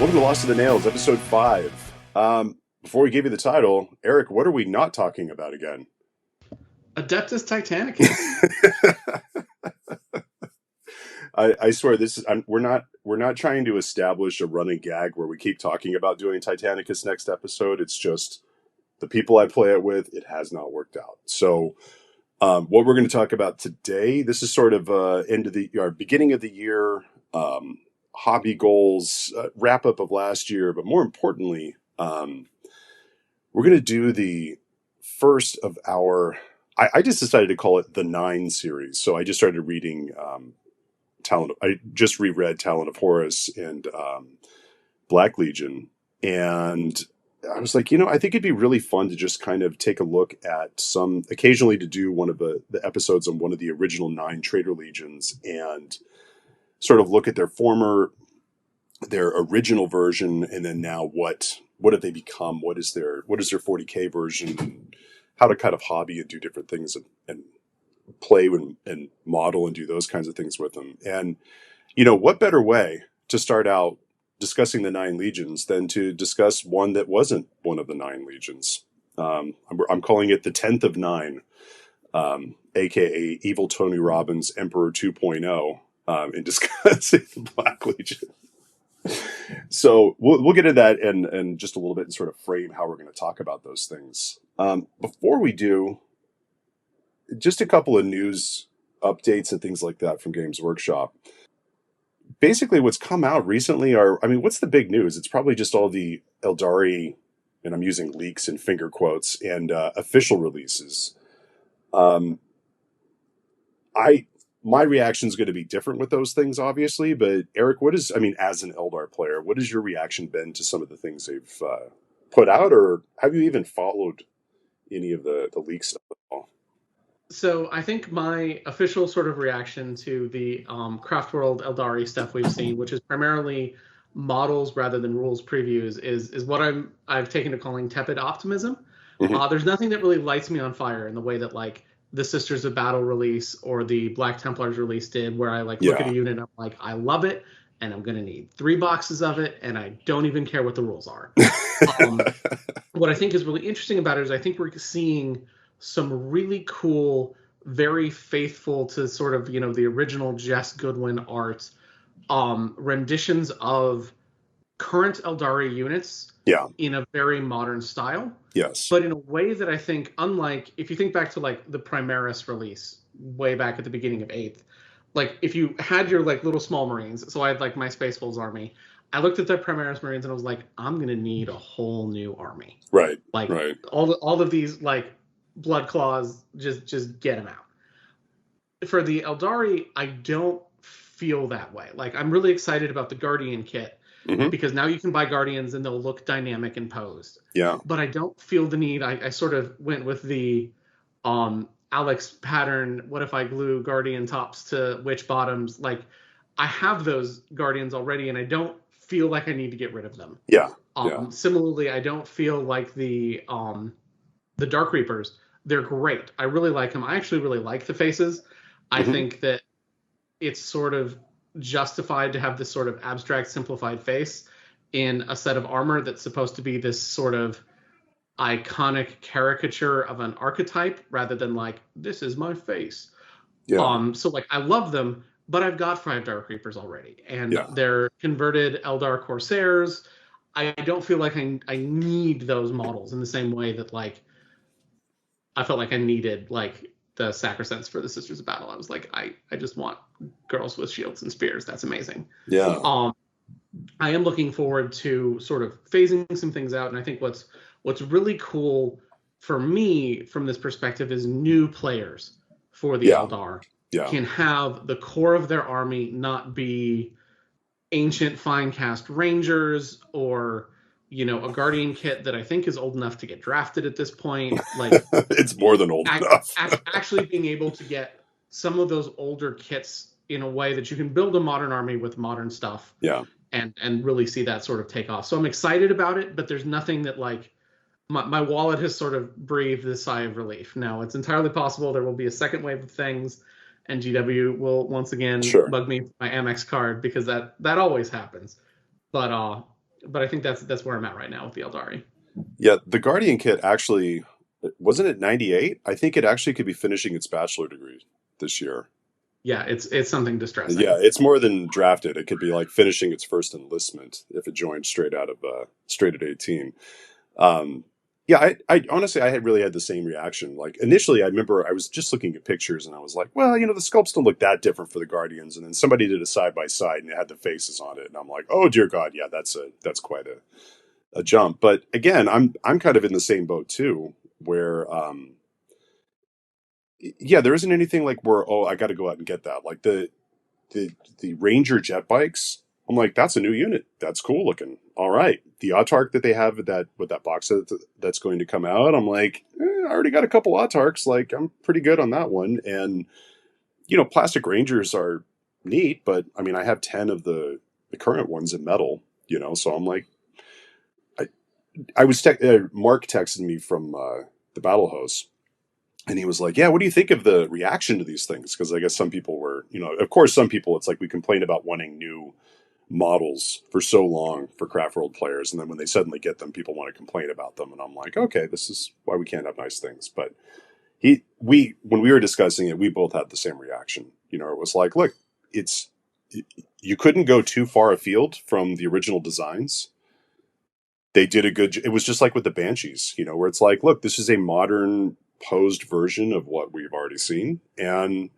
Welcome to Lost to the Nails, episode 5. Before we give you the title, Eric, what are we not talking about again? Adeptus Titanicus. I swear this is we're not trying to establish a running gag where we keep talking about doing Titanicus next episode. It's just the people I play it with, it has not worked out. So what we're going to talk about today, this is sort of beginning of the year, hobby goals, wrap up of last year, but more importantly, we're going to do the first of our. I just decided to call it the 9 series. So I just started reading I just reread Talon of Horus and Black Legion, and I was like, I think it'd be really fun to just kind of take a look at occasionally to do one of the episodes on one of the original 9 Traitor Legions and sort of look at their original version, and then now what have they become? What is their 40K version? And how to kind of hobby and do different things and play and model and do those kinds of things with them. And what better way to start out discussing the 9 legions than to discuss one that wasn't one of the 9 legions. I'm calling it the 10th of 9, aka Evil Tony Robbins Emperor 2.0, in discussing Black Legion. So we'll get into that and just a little bit and sort of frame how we're going to talk about those things. Before we do, just a couple of news updates and things like that from Games Workshop. Basically, what's come out recently what's the big news? It's probably just all the Eldari, and I'm using leaks and finger quotes, and official releases. My reaction is going to be different with those things, obviously. But Eric, as an Eldar player, what has your reaction been to some of the things they've put out, or have you even followed any of the leak stuff at all? So I think my official sort of reaction to the Craftworld Eldari stuff we've seen, which is primarily models rather than rules previews, is what I've taken to calling tepid optimism. Mm-hmm. There's nothing that really lights me on fire in the way that like the Sisters of Battle release or the Black Templars release did, where I look at a unit and I'm like, I love it, and I'm going to need 3 boxes of it, and I don't even care what the rules are. What I think is really interesting about it is I think we're seeing some really cool, very faithful to sort of, the original Jess Goodwin art, renditions of current Eldari units in a very modern style. Yes. But in a way that I think, unlike, if you think back to like the Primaris release way back at the beginning of 8th, like if you had your like little small Marines, so I had like my Space Wolves army, I looked at the Primaris Marines and I was like, I'm going to need a whole new army. Right. Like right. all of these like Bloodclaws, just get them out. For the Eldari, I don't feel that way. Like I'm really excited about the Guardian kit, because now you can buy Guardians and they'll look dynamic and posed. Yeah. But I don't feel the need. I sort of went with the Alex pattern. What if I glue Guardian tops to witch bottoms? Like I have those Guardians already, and I don't feel like I need to get rid of them. Yeah. Similarly, I don't feel like the Dark Reapers. They're great. I really like them. I actually really like the faces. I think that it's sort of justified to have this sort of abstract, simplified face in a set of armor that's supposed to be this sort of iconic caricature of an archetype rather than like, this is my face. Yeah. So like I love them, but I've got 5 Dark Reapers already, and they're converted Eldar Corsairs. I don't feel like I need those models in the same way that like I felt like I needed like the Sacrosanct for the Sisters of Battle. I was like, I just want girls with shields and spears. That's amazing. Yeah. I am looking forward to sort of phasing some things out, and I think what's really cool for me from this perspective is new players for the Eldar can have the core of their army not be ancient fine cast Rangers or a Guardian kit that I think is old enough to get drafted at this point. Like it's more than old enough. Actually being able to get some of those older kits in a way that you can build a modern army with modern stuff. Yeah. And really see that sort of take off. So I'm excited about it, but there's nothing that like my wallet has sort of breathed a sigh of relief. Now, it's entirely possible there will be a second wave of things, and GW will once again bug me for my Amex card, because that always happens. But but I think that's where I'm at right now with the Eldari. Yeah, the Guardian kit actually wasn't it 98? I think it actually could be finishing its bachelor degree this year. Yeah, it's something Yeah, distressing. it's more than drafted. It could be like finishing its first enlistment if it joined straight at 18. Um, yeah, I honestly I had really had the same reaction. Like initially, I remember I was just looking at pictures and I was like, well, the sculpts don't look that different for the Guardians. And then somebody did a side by side and it had the faces on it, and I'm like, oh dear God, yeah, that's quite a jump. But again, I'm kind of in the same boat too, where yeah, there isn't anything like where oh I got to go out and get that like the the Ranger jet bikes. I'm like, that's a new unit. That's cool looking. All right, the Autark that they have with that box set that's going to come out. I'm like, I already got a couple Autarks. Like, I'm pretty good on that one. And plastic Rangers are neat, but I mean, I have 10 of the current ones in metal. So I'm like, I I was Mark texted me from the Battle Host, and he was like, "Yeah, what do you think of the reaction to these things?" Because I guess some people were, of course, some people, it's like we complain about wanting new models for so long for craft world players, and then when they suddenly get them, people want to complain about them, and I'm like, okay, this is why we can't have nice things. But when we were discussing it, we both had the same reaction. It was like, look, it's you couldn't go too far afield from the original designs. They did a good. It was just like with the Banshees, where it's like, look, this is a modern posed version of what we've already seen, and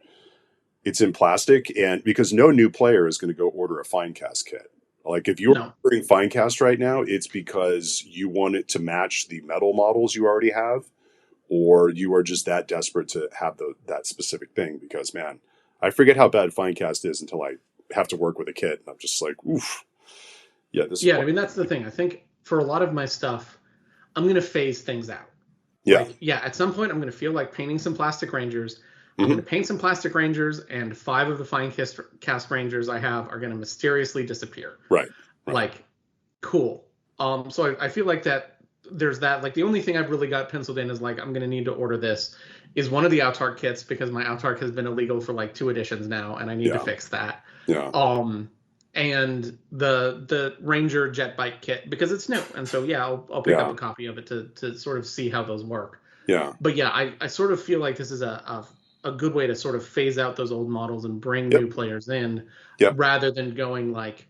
it's in plastic, and because no new player is going to go order a fine cast kit. Like if you're No. ordering fine cast right now, it's because you want it to match the metal models you already have, or you are just that desperate to have that specific thing. Because man, I forget how bad fine cast is until I have to work with a kit, and I'm just like, oof, yeah, this is Yeah, what. I mean that's the thing. I think for a lot of my stuff, I'm gonna phase things out. Yeah, Like, yeah, at some point I'm gonna feel like painting some plastic rangers. I'm hmm gonna paint some plastic rangers, and five of the cast rangers I have are gonna mysteriously disappear. right, right, Like, cool. So I feel like that there's that. Like the only thing I've really got penciled in is like I'm gonna need to order this is one of the Autark kits because my Autark has been illegal for like two editions now, and I need to yeah, fix that. yeah, Um, and the Ranger jet bike kit because it's new, and so yeah, I'll pick up yeah, a copy of it to sort of see how those work. yeah, But yeah, I sort of feel like this is a good way to sort of phase out those old models and bring yep, new players in yep, rather than going like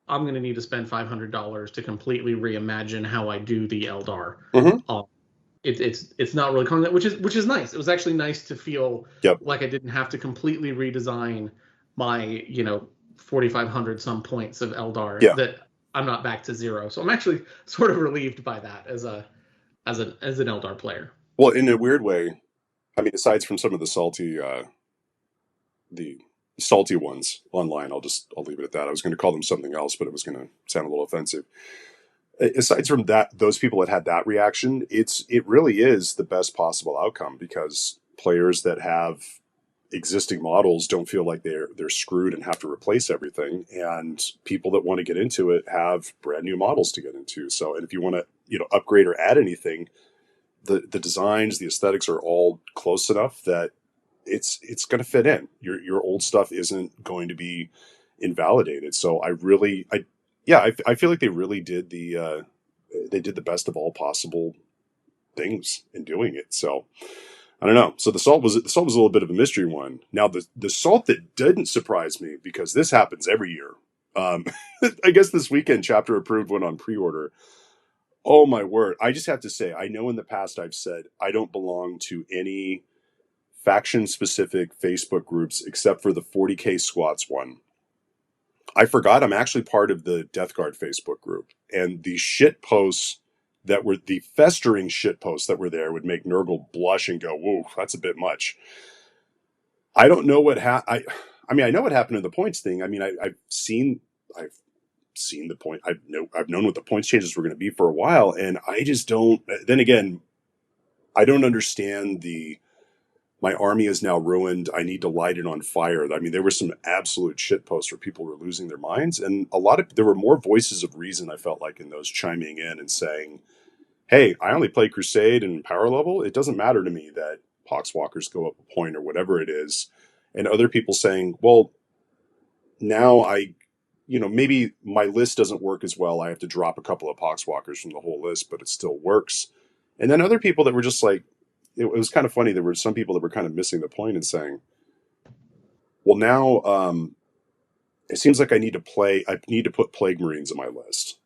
I'm going to need to spend $500 to completely reimagine how I do the Eldar. hmm Um, it's not really coming, which is nice. It was actually nice to feel yep, like I didn't have to completely redesign my 4,500 some points of Eldar. yeah. That I'm not back to zero. So I'm actually sort of relieved by that as an Eldar player. Well, in a weird way, I mean, aside from some of the salty ones online, I'll leave it at that. I was going to call them something else, but it was going to sound a little offensive. Aside from that, those people that had that reaction, it really is the best possible outcome because players that have existing models don't feel like they're screwed and have to replace everything, and people that want to get into it have brand new models to get into. So, and if you want to upgrade or add anything, the designs, the aesthetics are all close enough that it's going to fit in. Your old stuff isn't going to be invalidated. So yeah, I feel like they really did they did the best of all possible things in doing it. So I don't know. So the salt was a little bit of a mystery one. Now the salt that didn't surprise me because this happens every year. Um, I guess this weekend chapter approved one on pre-order. Oh my word! I just have to say, I know in the past I've said I don't belong to any faction specific Facebook groups except for the 40K squats one. I forgot I'm actually part of the Death Guard Facebook group, and the shit posts that were the festering shit posts that were there would make Nurgle blush and go, "Whoa, that's a bit much." I don't know I mean, I know what happened in the points thing. I mean, I've seen the point. I've known what the points changes were going to be for a while, and I just don't. Then again, I don't understand the my army is now ruined. I need to light it on fire. I mean, there were some absolute shit posts where people were losing their minds, and there were more voices of reason. I felt like in those chiming in and saying, "Hey, I only play Crusade and power level. It doesn't matter to me that Poxwalkers go up a point or whatever it is." And other people saying, "Well, now maybe my list doesn't work as well. I have to drop a couple of Poxwalkers from the whole list, but it still works. And then other people that were just like, it was kind of funny. There were some people that were kind of missing the point and saying, well, now it seems like I need to put Plague Marines on my list.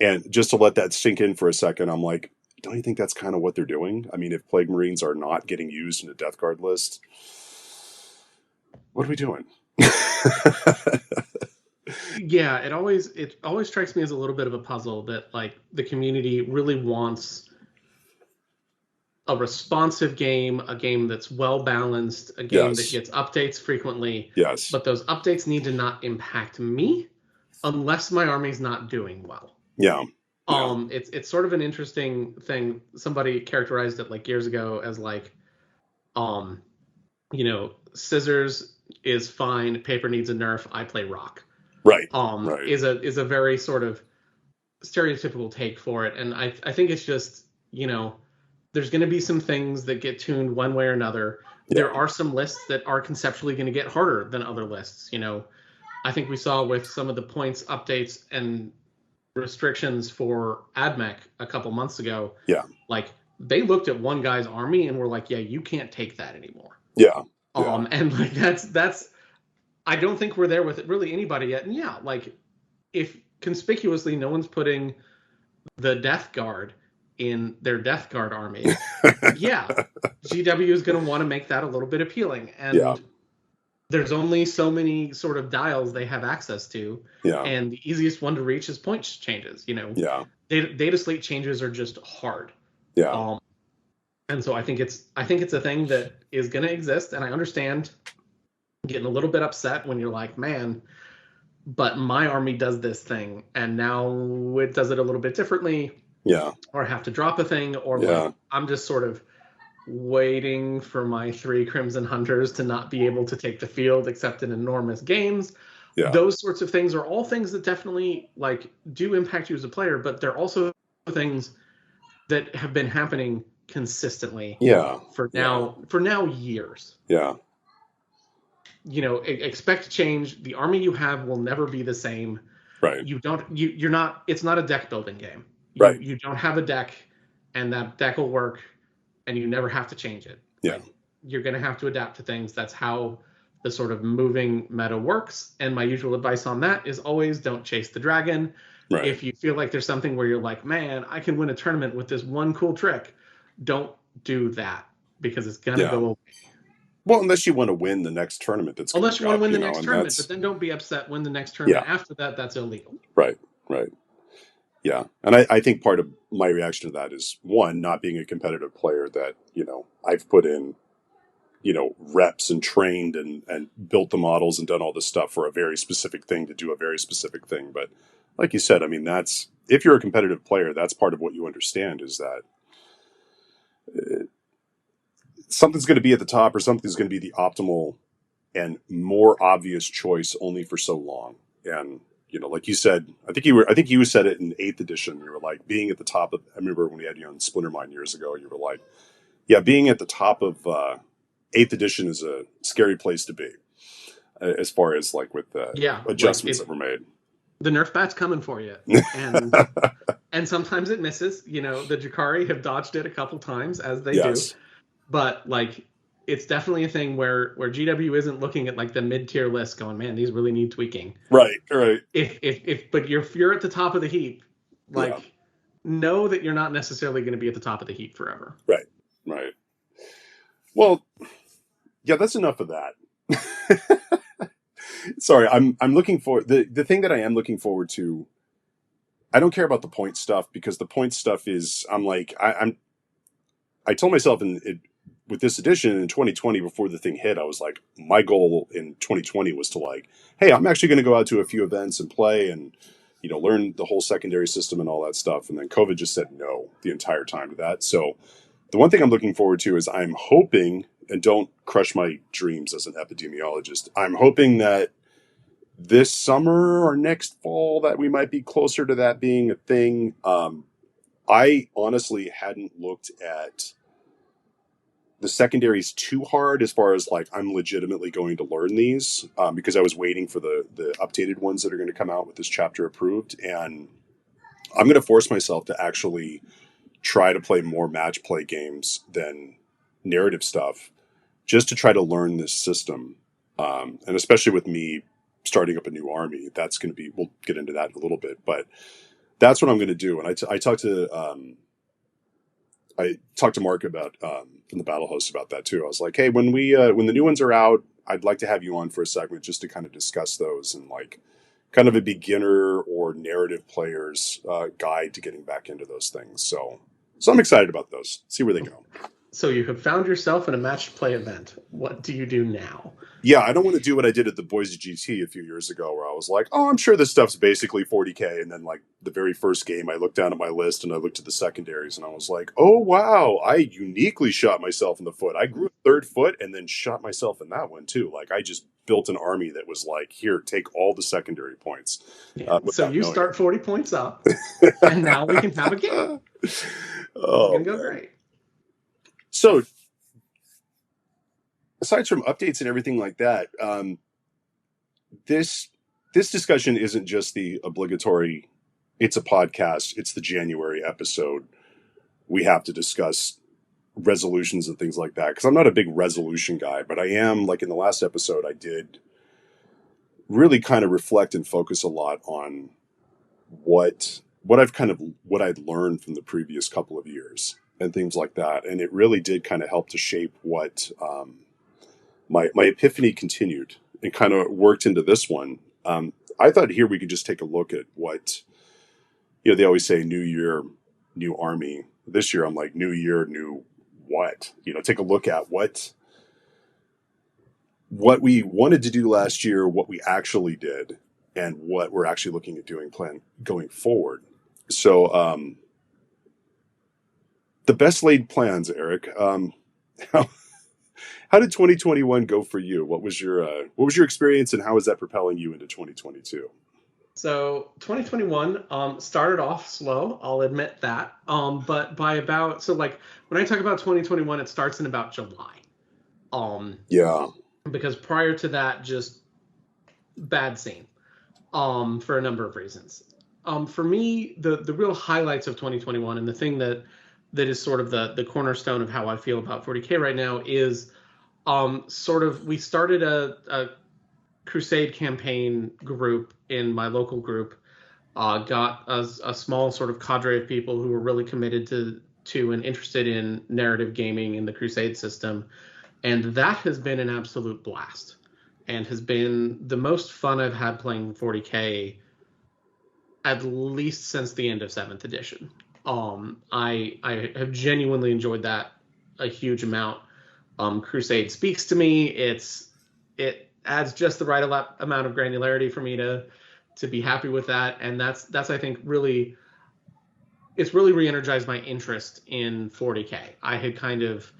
And just to let that sink in for a second, I'm like, don't you think that's kind of what they're doing? I mean, if Plague Marines are not getting used in a Death Guard list, what are we doing? Yeah, it always strikes me as a little bit of a puzzle that like the community really wants a responsive game, a game that's well balanced, a game that gets updates frequently. Yes. But those updates need to not impact me unless my army's not doing well. Yeah. It's sort of an interesting thing. Somebody characterized it like years ago as like, scissors is fine, paper needs a nerf, I play rock. Right. Is a very sort of stereotypical take for it. And I think it's just, there's going to be some things that get tuned one way or another. Yeah. There are some lists that are conceptually going to get harder than other lists. I think we saw with some of the points updates and restrictions for AdMech a couple months ago. Yeah. Like they looked at one guy's army and were like, yeah, you can't take that anymore. Yeah. And like that's I don't think we're there with it really anybody yet. And yeah, like if conspicuously no one's putting the Death Guard in their Death Guard army, yeah, GW is going to want to make that a little bit appealing. And there's only so many sort of dials they have access to. Yeah. And the easiest one to reach is points changes, Yeah. Data slate changes are just hard. Yeah. And so I think it's a thing that is going to exist. And I understand getting a little bit upset when you're like, man, but my army does this thing and now it does it a little bit differently. Yeah. Or have to drop a thing, or like I'm just sort of waiting for my 3 Crimson Hunters to not be able to take the field except in enormous games. Yeah. Those sorts of things are all things that definitely like do impact you as a player, but they're also things that have been happening consistently. Yeah. For now years. Yeah. Expect change. The army you have will never be the same. Right. You're not, it's not a deck building game. Right. You don't have a deck and that deck will work and you never have to change it. Yeah. Like, you're going to have to adapt to things. That's how the sort of moving meta works. And my usual advice on that is always don't chase the dragon. Right. If you feel like there's something where you're like, man, I can win a tournament with this one cool trick, don't do that because it's going to go away. Well, unless you want to win the next tournament. Unless you want to win the next tournament, but then don't be upset when the next tournament after that's illegal. Right. Yeah. And I think part of my reaction to that is, one, not being a competitive player that, I've put in, reps and trained and built the models and done all this stuff for a very specific thing to do a very specific thing. But like you said, I mean, if you're a competitive player, that's part of what you understand is that something's going to be at the top or something's going to be the optimal and more obvious choice only for so long. And, like you said, I think you said it in 8th edition. You were like being at the top of, I remember when we had you on Splintermine years ago, you were like, yeah, being at the top of 8th edition is a scary place to be as far as like with the adjustments that were made. The nerf bat's coming for you. And sometimes it misses. The Jakari have dodged it a couple times as they do. But like, it's definitely a thing where GW isn't looking at like the mid-tier list going, man, these really need tweaking. Right. But if you're at the top of the heap, like know that you're not necessarily going to be at the top of the heap forever. Right. Well, yeah, that's enough of that. Sorry, I'm looking for the thing that I am looking forward to. I don't care about the point stuff because the point stuff is I told myself with this edition in 2020 before the thing hit, I was like, my goal in 2020 was to like, hey, I'm actually going to go out to a few events and play and, learn the whole secondary system and all that stuff. And then COVID just said no the entire time to that. So the one thing I'm looking forward to is I'm hoping, and don't crush my dreams as an epidemiologist, I'm hoping that this summer or next fall that we might be closer to that being a thing. I honestly hadn't looked at the secondaries too hard as far as like I'm legitimately going to learn these because I was waiting for the updated ones that are going to come out with this chapter approved, and I'm going to force myself to actually try to play more match play games than narrative stuff, just to try to learn this system. And especially with me starting up a new army, that's going to be, we'll get into that in a little bit, but that's what I'm going to do. And I talked to Mark about from the Battle Host about that too. I was like, hey, when the new ones are out, I'd like to have you on for a segment just to kind of discuss those and like kind of a beginner or narrative player's guide to getting back into those things. So I'm excited about those. See where they go. So you have found yourself in a match play event. What do you do now? Yeah, I don't want to do what I did at the Boise GT a few years ago, where I was like, "Oh, I'm sure this stuff's basically 40K," and then like the very first game, I looked down at my list and I looked at the secondaries, and I was like, "Oh wow, I uniquely shot myself in the foot. I grew a third foot and then shot myself in that one too. Like I just built an army that was like, here, take all the secondary points." So you start 40 points up, and now we can have a game. It's gonna go great. So, aside from updates and everything like that, this discussion isn't just the obligatory. It's a podcast. It's the January episode. We have to discuss resolutions and things like that because I'm not a big resolution guy, but I am. Like in the last episode, I did really kind of reflect and focus a lot on what I'd learned from the previous couple of years and things like that. And it really did kind of help to shape what my epiphany continued and kind of worked into this one. I thought here we could just take a look at what, they always say new year, new army. This year I'm like new year, new what? Take a look at what we wanted to do last year, what we actually did, and what we're actually looking at doing going forward. So, the best laid plans, Eric. How did 2021 go for you? What was your experience, and how is that propelling you into 2022? So 2021 started off slow. I'll admit that. But by about when I talk about 2021, it starts in about July. Yeah. Because prior to that, just bad scene. For a number of reasons. For me, the real highlights of 2021 and the thing that is sort of the cornerstone of how I feel about 40K right now is we started a crusade campaign group in my local group, got a small sort of cadre of people who were really committed to and interested in narrative gaming in the crusade system, and that has been an absolute blast and has been the most fun I've had playing 40K at least since the end of 7th edition. I have genuinely enjoyed that a huge amount. Crusade speaks to me. It adds just the right amount of granularity for me to be happy with that, and that's I think really re-energized my interest in 40K. I had kind of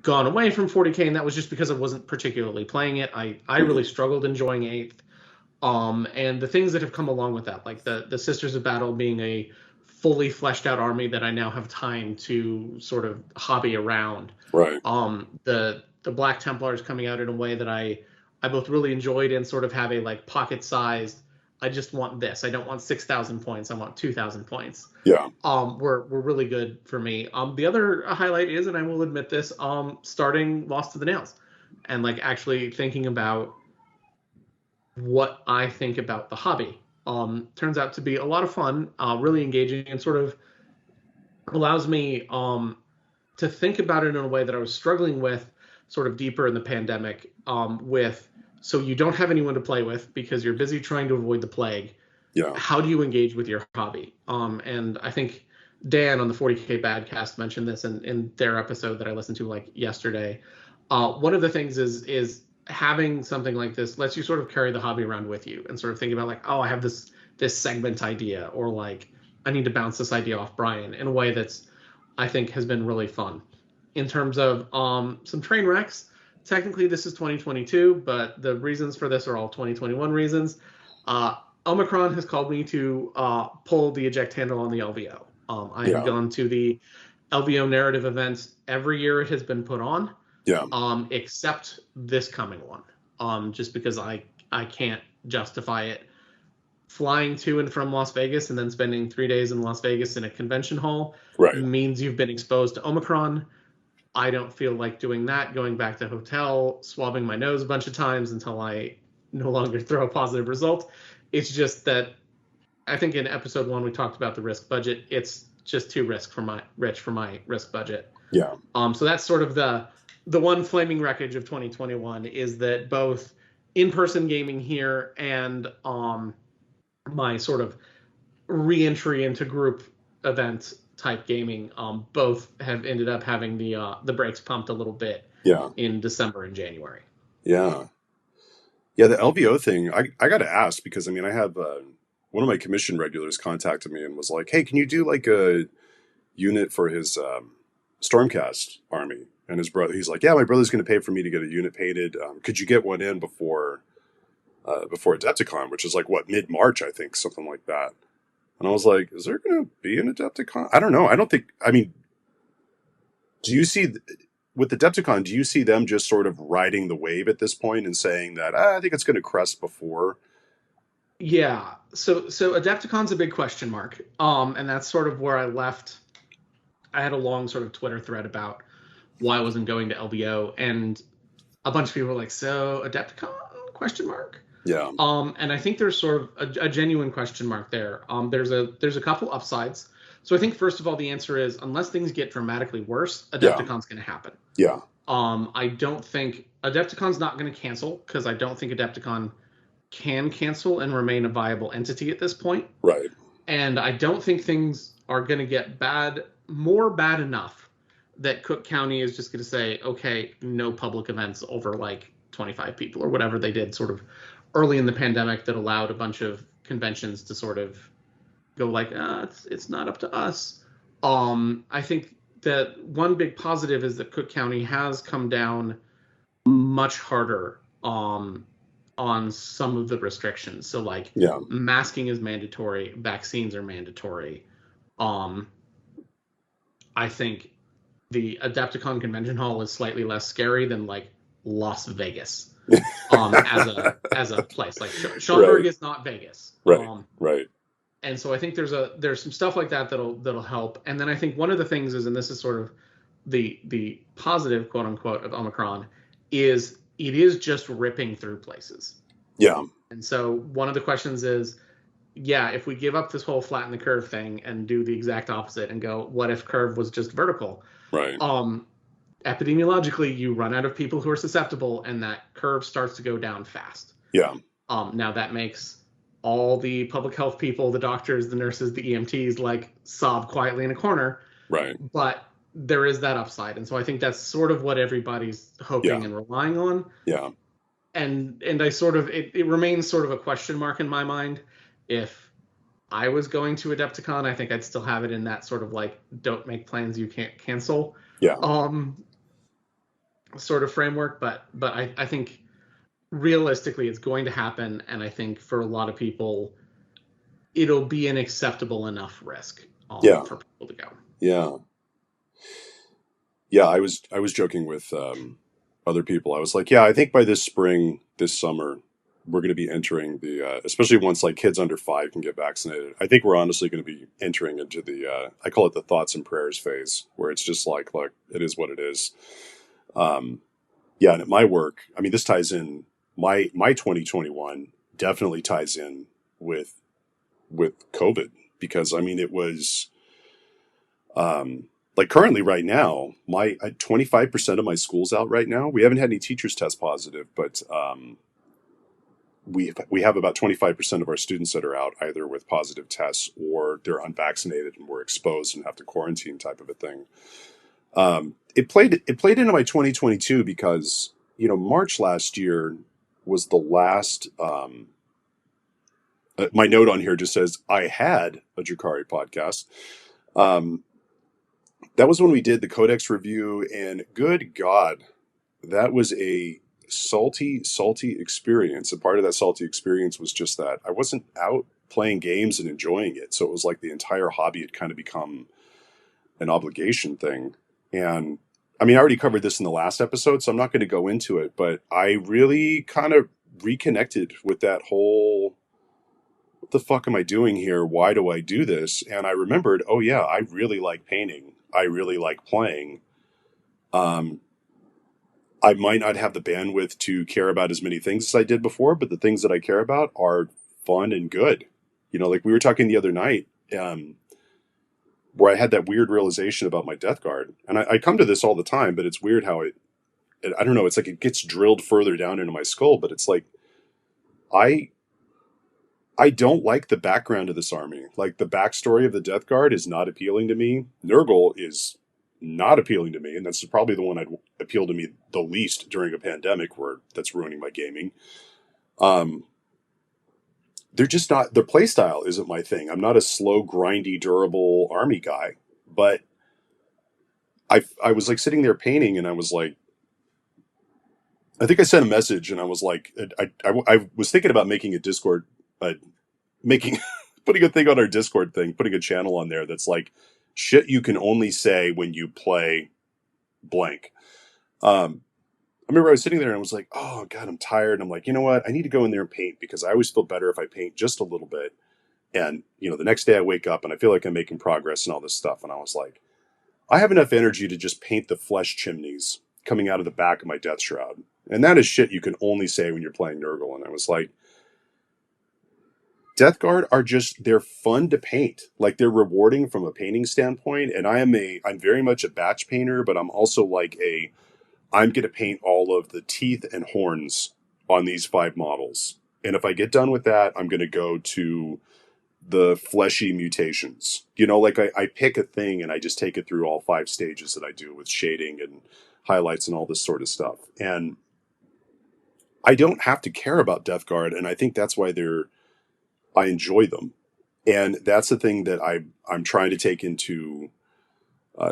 gone away from 40K, and that was just because I wasn't particularly playing it. I really struggled enjoying 8th. And the things that have come along with that, like the Sisters of Battle being a fully fleshed out army that I now have time to sort of hobby around. Right. The Black Templars coming out in a way that I both really enjoyed and sort of have a like pocket sized, I just want this. I don't want 6,000 points. I want 2,000 points. Yeah. Were really good for me. The other highlight is, and I will admit this, starting Lost to the Nails and like actually thinking about what I think about the hobby. Turns out to be a lot of fun, really engaging, and sort of allows me to think about it in a way that I was struggling with sort of deeper in the pandemic so you don't have anyone to play with because you're busy trying to avoid the plague. Yeah. How do you engage with your hobby? And I think Dan on the 40K Badcast mentioned this in their episode that I listened to like yesterday. One of the things is having something like this lets you sort of carry the hobby around with you and sort of think about like, oh, I have this segment idea, or like I need to bounce this idea off Brian in a way that's I think has been really fun. In terms of some train wrecks, technically this is 2022, but the reasons for this are all 2021 reasons. Omicron has called me to pull the eject handle on the LVO. I have gone to the LVO narrative events every year it has been put on, Yeah. except this coming one, just because I can't justify it. Flying to and from Las Vegas and then spending 3 days in Las Vegas in a convention hall Right. means you've been exposed to Omicron. I don't feel like doing that, going back to hotel, swabbing my nose a bunch of times until I no longer throw a positive result. It's just that I think in episode 1 we talked about the risk budget. It's just too rich for my risk budget. Yeah. So that's sort of the one flaming wreckage of 2021 is that both in-person gaming here and my sort of re-entry into group event type gaming both have ended up having the brakes pumped a little bit in December and January. Yeah. The LVO thing, I got to ask because, I mean, I have one of my commission regulars contacted me and was like, hey, can you do like a unit for his Stormcast army? And his brother, he's like, yeah, my brother's going to pay for me to get a unit painted. Could you get one in before Adepticon, which is like, what, mid-March, I think, something like that. And I was like, is there going to be an Adepticon? I don't know. I mean, do you see, with Adepticon, do you see them just sort of riding the wave at this point and saying that, I think it's going to crest before? Yeah. So Adepticon's a big question mark. And that's sort of where I left. I had a long sort of Twitter thread about why I wasn't going to LVO, and a bunch of people were like, so Adepticon, question mark? Yeah. And I think there's sort of a genuine question mark there. There's a couple upsides. So I think first of all, the answer is unless things get dramatically worse, Adepticon's going to happen. Yeah. I don't think Adepticon's not going to cancel because I don't think Adepticon can cancel and remain a viable entity at this point. Right. And I don't think things are going to get bad enough that Cook County is just going to say, okay, no public events over like 25 people or whatever they did sort of early in the pandemic that allowed a bunch of conventions to sort of go like, it's not up to us. I think that one big positive is that Cook County has come down much harder on some of the restrictions. So like masking is mandatory, vaccines are mandatory. I think the Adepticon Convention Hall is slightly less scary than like Las Vegas as a place. Like Schaumburg is not Vegas. Right. And so I think there's some stuff like that that'll help. And then I think one of the things is, and this is sort of the positive quote unquote of Omicron, is it is just ripping through places. Yeah. And so one of the questions is, yeah, if we give up this whole flatten the curve thing and do the exact opposite and go, what if curve was just vertical? Right. Epidemiologically, you run out of people who are susceptible, and that curve starts to go down fast. Yeah. Now that makes all the public health people, the doctors, the nurses, the EMTs, like sob quietly in a corner. Right. But there is that upside, and so I think that's sort of what everybody's hoping and relying on. Yeah. And I sort of it remains sort of a question mark in my mind. If I was going to Adepticon, I think I'd still have it in that sort of like don't make plans you can't cancel. Yeah. Sort of framework, but I think realistically it's going to happen, and I think for a lot of people it'll be an acceptable enough risk for people to go. Yeah. Yeah, I was joking with other people. I was like, yeah, I think by this summer, we're going to be entering the, especially once like kids under 5 can get vaccinated. I think we're honestly going to be entering into the, I call it the thoughts and prayers phase, where it's just like, look, it is what it is. And at my work, I mean, this ties in, my 2021 definitely ties in with COVID, because I mean, it was, like currently right now, my 25% of my school's out right now. We haven't had any teachers test positive, but we have about 25% of our students that are out either with positive tests or they're unvaccinated and were exposed and have to quarantine type of a thing. It played into my 2022 because, March last year was the last, my note on here just says, I had a Drakari podcast. That was when we did the Codex review, and good God, that was a salty experience. And part of that salty experience was just that I wasn't out playing games and enjoying it. So it was like the entire hobby had kind of become an obligation thing. And I mean, I already covered this in the last episode, so I'm not going to go into it, but I really kind of reconnected with that whole, what the fuck am I doing here? Why do I do this? And I remembered, oh yeah, I really like painting. I really like playing. Um, I might not have the bandwidth to care about as many things as I did before, but the things that I care about are fun and good. You know, like we were talking the other night, where I had that weird realization about my Death Guard. And I come to this all the time, but it's weird how I don't know, it's like it gets drilled further down into my skull, but it's like, I I don't like the background of this army. Like, the backstory of the Death Guard is not appealing to me. Nurgle is not appealing to me, and that's probably the one I'd appeal to me the least during a pandemic where that's ruining my gaming. Um, they're just not, their playstyle isn't my thing. I'm not a slow, grindy, durable army guy. But I was like sitting there painting, and I was like, I think I sent a message, and I was like, I was thinking about making a Discord, making putting a thing on our Discord thing, putting a channel on there that's like shit you can only say when you play blank. I remember I was sitting there and I was like, oh God, I'm tired. And I'm like, you know what? I need to go in there and paint, because I always feel better if I paint just a little bit. And, you know, the next day I wake up and I feel like I'm making progress and all this stuff. And I was like, I have enough energy to just paint the flesh chimneys coming out of the back of my Death Shroud. And that is shit you can only say when you're playing Nurgle. And I was like, Death Guard are just, they're fun to paint. Like, they're rewarding from a painting standpoint. And I'm very much a batch painter, but I'm also like I'm going to paint all of the teeth and horns on these 5 models. And if I get done with that, I'm going to go to the fleshy mutations. You know, like I pick a thing and I just take it through all 5 stages that I do with shading and highlights and all this sort of stuff. And I don't have to care about Death Guard. And I think that's why I enjoy them. And that's the thing that I'm trying to take into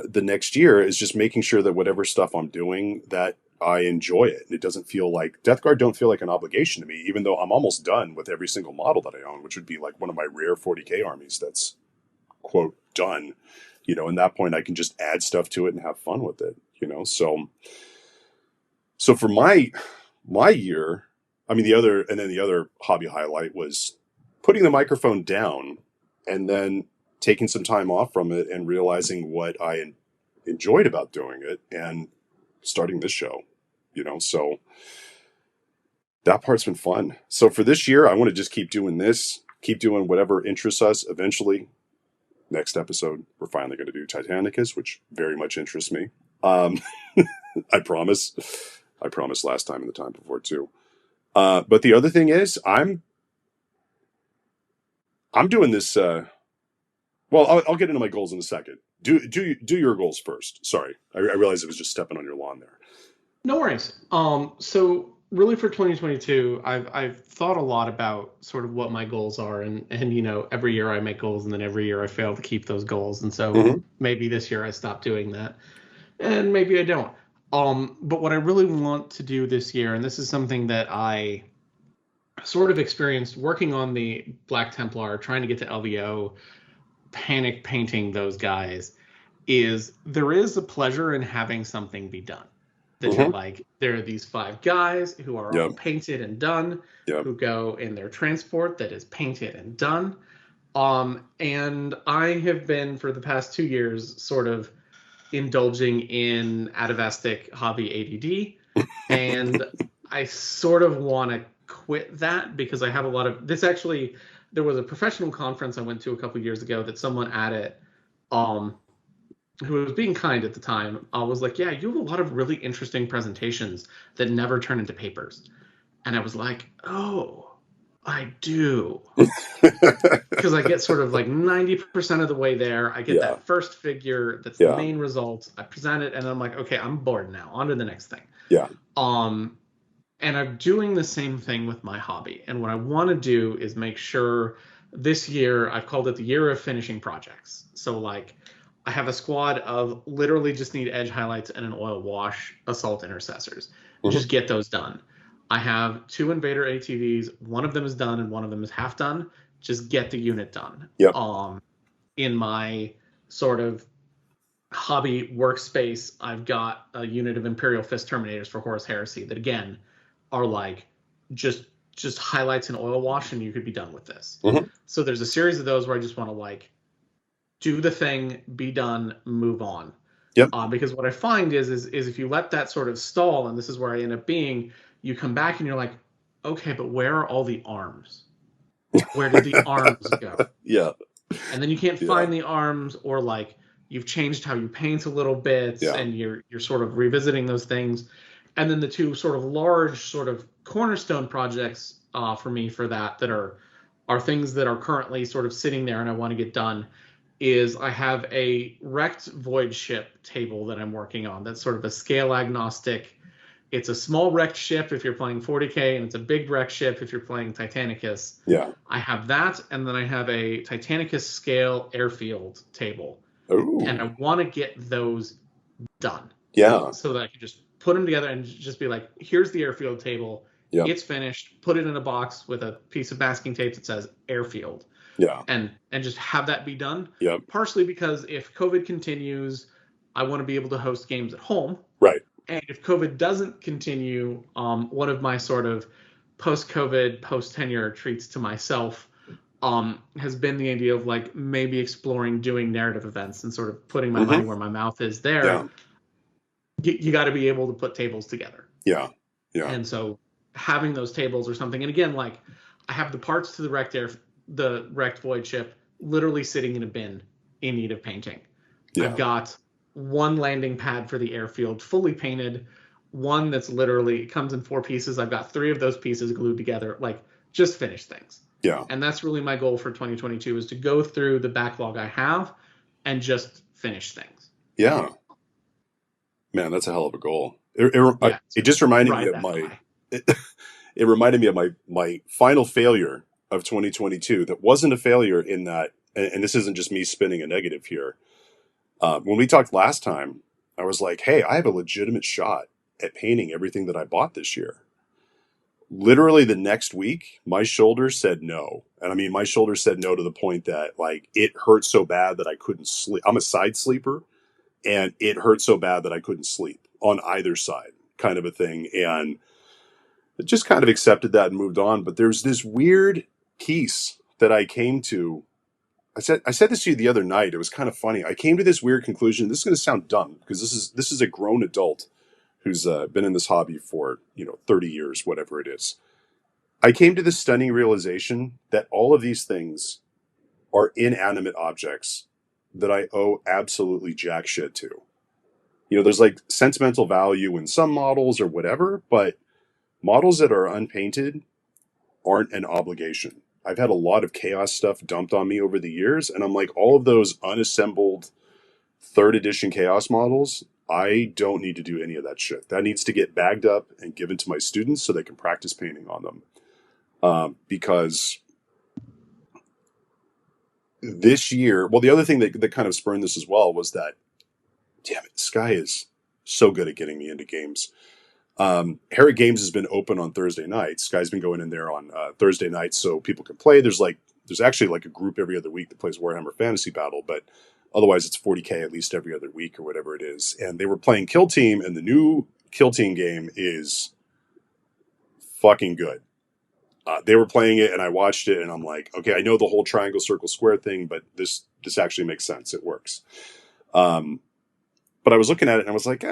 the next year, is just making sure that whatever stuff I'm doing, that I enjoy it. It doesn't feel like, Death Guard don't feel like an obligation to me, even though I'm almost done with every single model that I own, which would be like one of my rare 40K armies that's, quote, done. You know, and that point I can just add stuff to it and have fun with it, you know? So for my year, I mean, the other hobby highlight was putting the microphone down and then taking some time off from it and realizing what I enjoyed about doing it and starting this show, you know? So that part's been fun. So for this year, I want to just keep doing this, keep doing whatever interests us. Eventually, next episode, we're finally going to do Titanicus, which very much interests me. I promise. I promised last time and the time before too. But the other thing is, I'm doing this. Well, I'll get into my goals in a second. Do your goals first. Sorry, I realized I was just stepping on your lawn there. No worries. So really for 2022, I've thought a lot about sort of what my goals are, and you know, every year I make goals, and then every year I fail to keep those goals, and so maybe this year I stop doing that, and maybe I don't. But what I really want to do this year, and this is something that I sort of experienced working on the Black Templar, trying to get to LVO, panic painting those guys, is there is a pleasure in having something be done. That you're like, there are these 5 guys who are all painted and done, who go in their transport that is painted and done. And I have been, for the past 2 years, sort of indulging in atavistic hobby ADD. And I sort of want to quit that, because I have a lot of this. Actually, there was a professional conference I went to a couple years ago that someone at it, who was being kind at the time, was like, yeah, you have a lot of really interesting presentations that never turn into papers. And I was like, oh, I do. Because I get sort of like 90% of the way there. I get that first figure that's the main result. I present it, and I'm like, okay, I'm bored now. On to the next thing. Yeah. And I'm doing the same thing with my hobby. And what I want to do is make sure this year, I've called it the year of finishing projects. So like, I have a squad of literally just need edge highlights and an oil wash assault intercessors. Just get those done. I have 2 invader ATVs. One of them is done and one of them is half done. Just get the unit done. Yep. In my sort of hobby workspace, I've got a unit of Imperial Fist Terminators for Horus Heresy that again are like just just highlights and oil wash, and you could be done with this. Mhm. So there's a series of those where I just want to like do the thing, be done, move on. Yep. Because what I find is if you let that sort of stall, and this is where I end up being, you come back and you're like, okay, but where are all the arms? Where did the arms go? Yeah. And then you can't Yeah. find the arms, or like you've changed how you paint a little bit, Yeah. and you're sort of revisiting those things. And then the two sort of large sort of cornerstone projects for me for that are things that are currently sort of sitting there and I want to get done is I have a wrecked void ship table that I'm working on. That's sort of a scale agnostic. It's a small wrecked ship if you're playing 40K, and it's a big wrecked ship if you're playing Titanicus. Yeah. I have that, and then I have a Titanicus scale airfield table. Ooh. And I want to get those done. Yeah. So that I can just put them together and just be like, here's the airfield table. Yeah. It's finished. Put it in a box with a piece of masking tape that says airfield. Yeah. And just have that be done. Yep. Partially because if COVID continues, I want to be able to host games at home. Right. And if COVID doesn't continue, one of my sort of post-COVID, post-tenure treats to myself has been the idea of like maybe exploring doing narrative events and sort of putting my money where my mouth is there. Yeah. You got to be able to put tables together. Yeah. Yeah. And so having those tables or something, and again, like I have the parts to the wrecked void ship literally sitting in a bin in need of painting. Yeah. I've got one landing pad for the airfield fully painted, one that's literally comes in 4 pieces. I've got 3 of those pieces glued together, like just finish things. Yeah. And that's really my goal for 2022 is to go through the backlog I have and just finish things. Yeah. Man, that's a hell of a goal. It just reminded me of my it reminded me of my final failure of 2022 that wasn't a failure in that, and this isn't just me spinning a negative here. When we talked last time, I was like, hey, I have a legitimate shot at painting everything that I bought this year. Literally the next week, my shoulder said no. And I mean, my shoulder said no to the point that like it hurt so bad that I couldn't sleep. I'm a side sleeper, and it hurt so bad that I couldn't sleep on either side, kind of a thing. And I just kind of accepted that and moved on. But there's this weird piece that I came to. I said this to you the other night. It was kind of funny. I came to this weird conclusion. This is going to sound dumb because this is a grown adult who's been in this hobby for 30 years, whatever it is. I came to this stunning realization that all of these things are inanimate objects that I owe absolutely jack shit to. There's like sentimental value in some models or whatever, but models that are unpainted aren't an obligation. I've had a lot of chaos stuff dumped on me over the years, and I'm like, all of those unassembled 3rd edition chaos models, I don't need to do any of that shit. That needs to get bagged up and given to my students so they can practice painting on them. Because this year, well, the other thing that kind of spurned this as well was that, damn it, Sky is so good at getting me into games. Herrick Games has been open on Thursday nights. Sky's been going in there on Thursday nights so people can play. There's actually like a group every other week that plays Warhammer Fantasy Battle, but otherwise it's 40K at least every other week or whatever it is. And they were playing Kill Team, and the new Kill Team game is fucking good. They were playing it, and I watched it, and I'm like, okay, I know the whole triangle, circle, square thing, but this actually makes sense. It works. But I was looking at it, and I was like,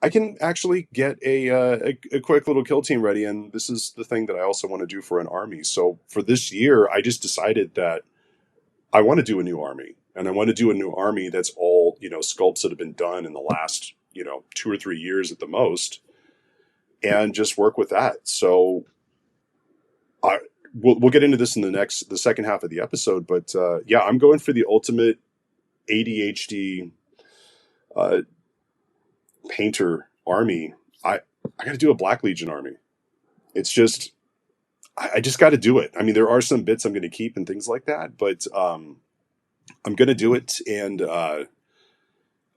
I can actually get a quick little kill team ready, and this is the thing that I also want to do for an army. So for this year, I just decided that I want to do a new army, and I want to do a new army that's all sculpts that have been done in the last 2 or 3 years at the most, and just work with that. So we'll get into this in the second half of the episode, but yeah, I'm going for the ultimate ADHD painter army. I got to do a Black Legion army. It's just I just got to do it. I mean, there are some bits I'm going to keep and things like that, but I'm going to do it, and I'm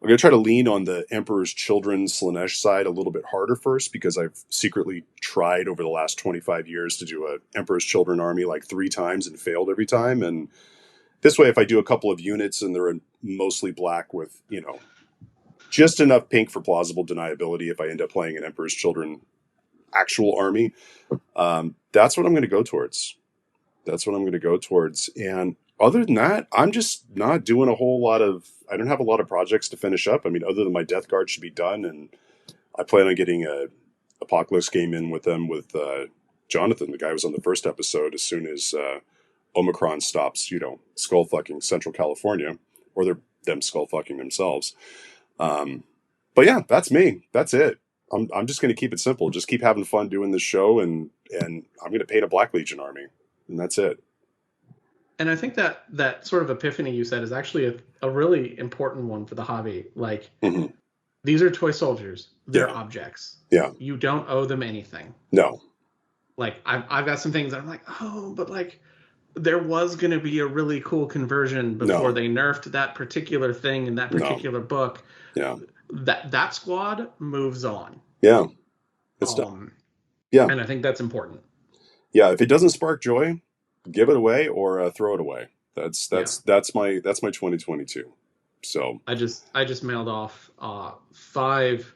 going to try to lean on the Emperor's Children Slaanesh side a little bit harder first, because I've secretly tried over the last 25 years to do a Emperor's Children army like 3 times and failed every time, and this way, if I do a couple of units and they're in mostly black with, just enough pink for plausible deniability, if I end up playing an Emperor's Children actual army, that's what I'm going to go towards. And other than that, I'm just not doing a whole lot of, I don't have a lot of projects to finish up. I mean, other than my Death Guard should be done, and I plan on getting a Apocalypse game in with them with Jonathan, the guy who was on the first episode, as soon as Omicron stops, skull fucking Central California, or them skull fucking themselves. But yeah, that's me. That's it. I'm just going to keep it simple. Just keep having fun doing this show, and I'm going to paint a Black Legion army, and that's it. And I think that sort of epiphany you said is actually a really important one for the hobby. Like, these are toy soldiers. They're objects. Yeah. You don't owe them anything. No. Like, I've got some things that I'm like, but like, there was going to be a really cool conversion before they nerfed that particular thing in that particular book. Yeah. That squad moves on. Yeah. It's done. Yeah. And I think that's important. Yeah. If it doesn't spark joy, give it away or throw it away. That's my 2022. So I just mailed off 5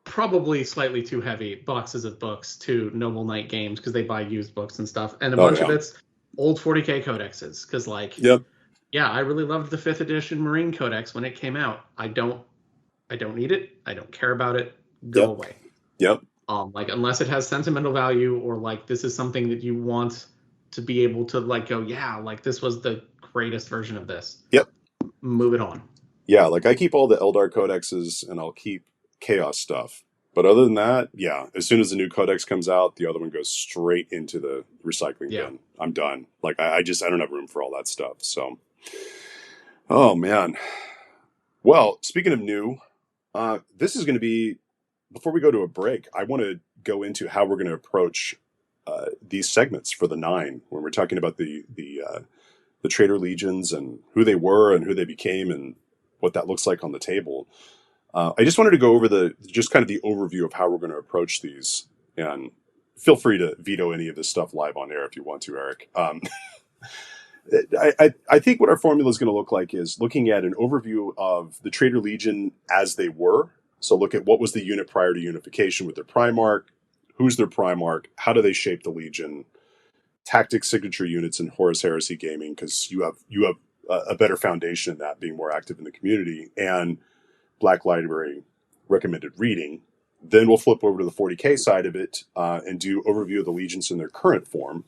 probably slightly too heavy boxes of books to Noble Knight Games because they buy used books and stuff, and a bunch of it's old 40k codexes because I really loved the 5th edition Marine Codex when it came out. I don't need it. I don't care about it. Go away. Yep. Like, unless it has sentimental value, or like this is something that you want to be able to like go, like this was the greatest version of this. Yep. Move it on. Yeah, like I keep all the Eldar codexes and I'll keep Chaos stuff. But other than that, as soon as the new codex comes out, the other one goes straight into the recycling bin. I'm done. Like I don't have room for all that stuff. So, oh man. Well, speaking of new, this is going to be, before we go to a break, I want to go into how we're going to approach these segments for the 9 when we're talking about the Traitor Legions and who they were and who they became and what that looks like on the table. I just wanted to go over the overview of how we're going to approach these, and feel free to veto any of this stuff live on air if you want to, Eric. I think what our formula is going to look like is looking at an overview of the Traitor Legion as they were. So look at what was the unit prior to unification with their Primarch, who's their Primarch, how do they shape the Legion, tactics, signature units, and Horus Heresy gaming, because you have a better foundation in that, being more active in the community, and Black Library recommended reading. Then we'll flip over to the 40k side of it and do overview of the legions in their current form,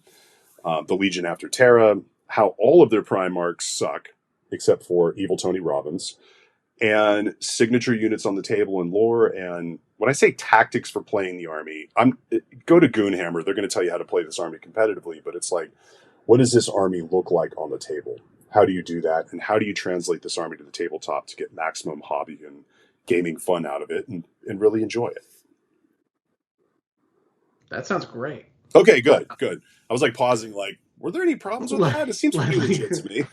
the Legion after Terra, how all of their Primarchs suck except for Evil Tony Robbins, and signature units on the table and lore. And when I say tactics for playing the army, go to Goonhammer. They're going to tell you how to play this army competitively, but it's like, what does this army look like on the table? How do you do that? And how do you translate this army to the tabletop to get maximum hobby and gaming fun out of it and really enjoy it? That sounds great. Okay, good. I was like pausing, like, were there any problems with that? It seems pretty legit to me.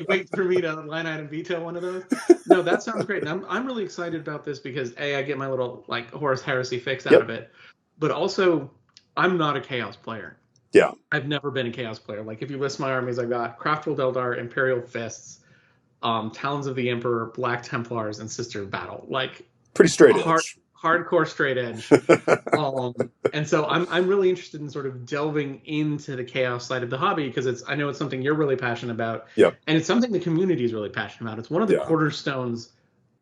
wait for me to line item veto one of those. No, that sounds great. And I'm really excited about this because I get my little like Horus Heresy fix out of it, but also I'm not a Chaos player. Yeah. I've never been a Chaos player. Like, if you list my armies, I've got Craftworld Eldar, Imperial Fists, Talons of the Emperor, Black Templars, and Sister of Battle. Like, pretty straight edge. Hardcore straight edge. And so I'm really interested in sort of delving into the Chaos side of the hobby, because I know it's something you're really passionate about. Yeah. And it's something the community is really passionate about. It's one of the cornerstones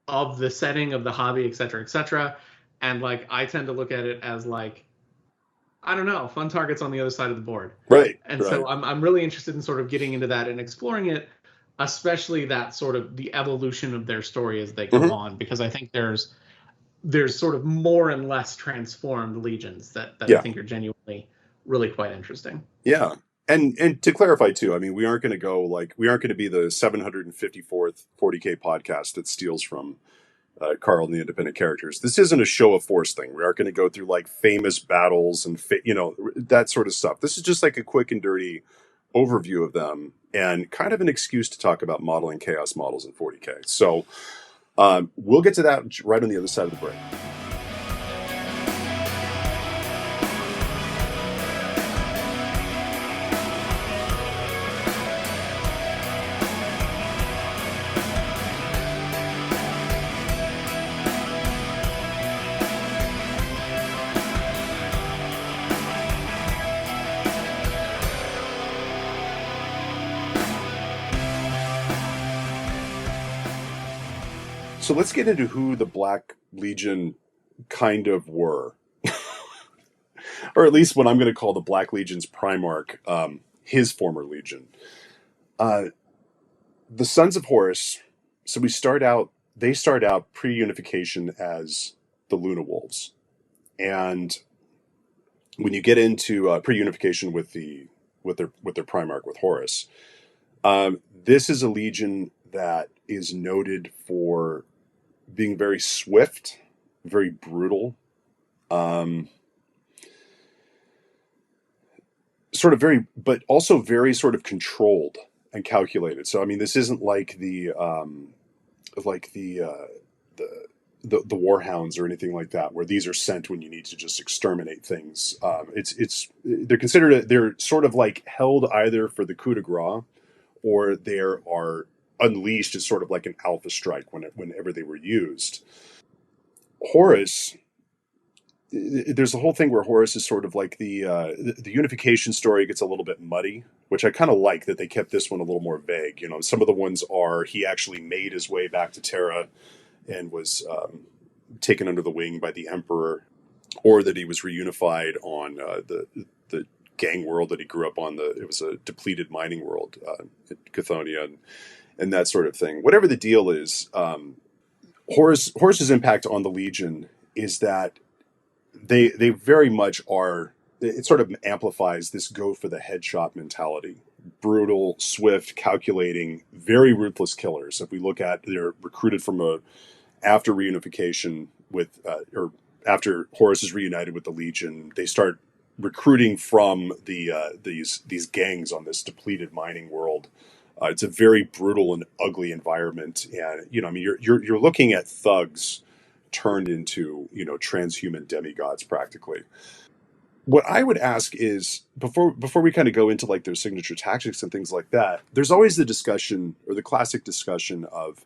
of the setting of the hobby, et cetera, et cetera. And like, I tend to look at it as like, I don't know, fun targets on the other side of the board. Right. And so I'm really interested in sort of getting into that and exploring it, especially that sort of the evolution of their story as they go on, because I think there's sort of more and less transformed legions that I think are genuinely really quite interesting. Yeah. And to clarify too, I mean, we aren't going to be the 754th 40k podcast that steals from Carl and the Independent Characters. This isn't a show of force thing. We aren't going to go through like famous battles and that sort of stuff. This is just like a quick and dirty overview of them and kind of an excuse to talk about modeling chaos models in 40k. So we'll get to that right on the other side of the break. So let's get into who the Black Legion kind of were, or at least what I'm going to call the Black Legion's Primarch, his former legion. Uh, the Sons of Horus. So they start out pre-unification as the Luna Wolves, and when you get into pre-unification with their Primarch with Horus, this is a legion that is noted for being very swift, very brutal, sort of very, but also very sort of controlled and calculated. So I mean, this isn't like the warhounds or anything like that, where these are sent when you need to just exterminate things. They're sort of like held either for the coup de grace, or they are unleashed as sort of like an alpha strike whenever they were used. Horus, there's a whole thing where Horus is sort of like the unification story gets a little bit muddy, which I kind of like that they kept this one a little more vague. You know, some of the ones are he actually made his way back to Terra and was taken under the wing by the Emperor, or that he was reunified on the gang world that he grew up on. It was a depleted mining world, Chthonia, and that sort of thing. Whatever the deal is, Horus's impact on the Legion is that they very much are. It sort of amplifies this go for the headshot mentality. Brutal, swift, calculating, very ruthless killers. If we look at, they're recruited from after reunification or after Horus is reunited with the Legion, they start recruiting from these gangs on this depleted mining world. It's a very brutal and ugly environment, and I mean, you're looking at thugs turned into transhuman demigods practically. What I would ask is, before we kind of go into like their signature tactics and things like that, there's always the discussion, or the classic discussion of,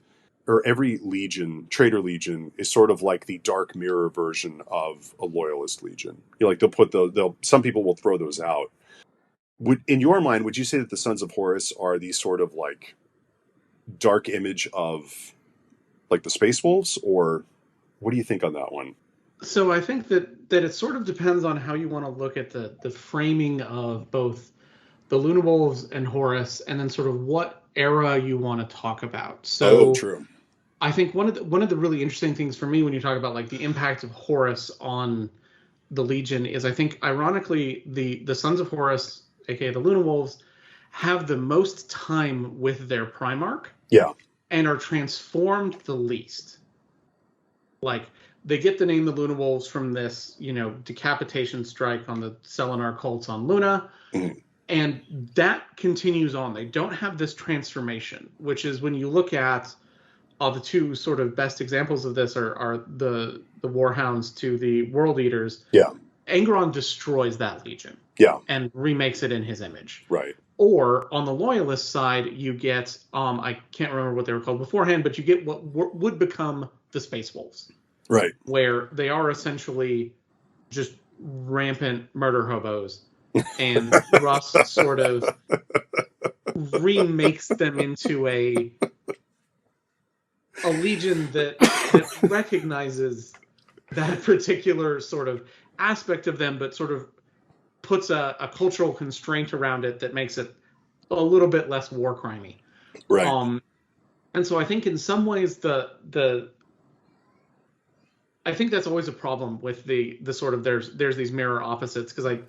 or every legion, Traitor Legion, is sort of like the dark mirror version of a loyalist legion. Like some people will throw those out. In your mind, would you say that the Sons of Horus are the sort of like dark image of like the Space Wolves, or what do you think on that one? So I think that it sort of depends on how you want to look at the framing of both the Luna Wolves and Horus, and then sort of what era you want to talk about. So true. I think one of the really interesting things for me when you talk about like the impact of Horus on the Legion is, I think ironically the Sons of Horus, aka the Luna Wolves, have the most time with their Primarch. Yeah. And are transformed the least. Like, they get the name the Luna Wolves from this, decapitation strike on the Selenar cults on Luna. Mm-hmm. And that continues on. They don't have this transformation, which is, when you look at the two sort of best examples of this are the Warhounds to the World Eaters. Yeah. Angron destroys that legion. Yeah. And remakes it in his image. Right. Or on the loyalist side, you get, I can't remember what they were called beforehand, but you get what would become the Space Wolves. Right. Where they are essentially just rampant murder hobos. And Russ sort of remakes them into a legion that recognizes that particular sort of aspect of them, but sort of puts a cultural constraint around it that makes it a little bit less war crimey. Right. And so I think in some ways I think that's always a problem with the sort of there's these mirror opposites, because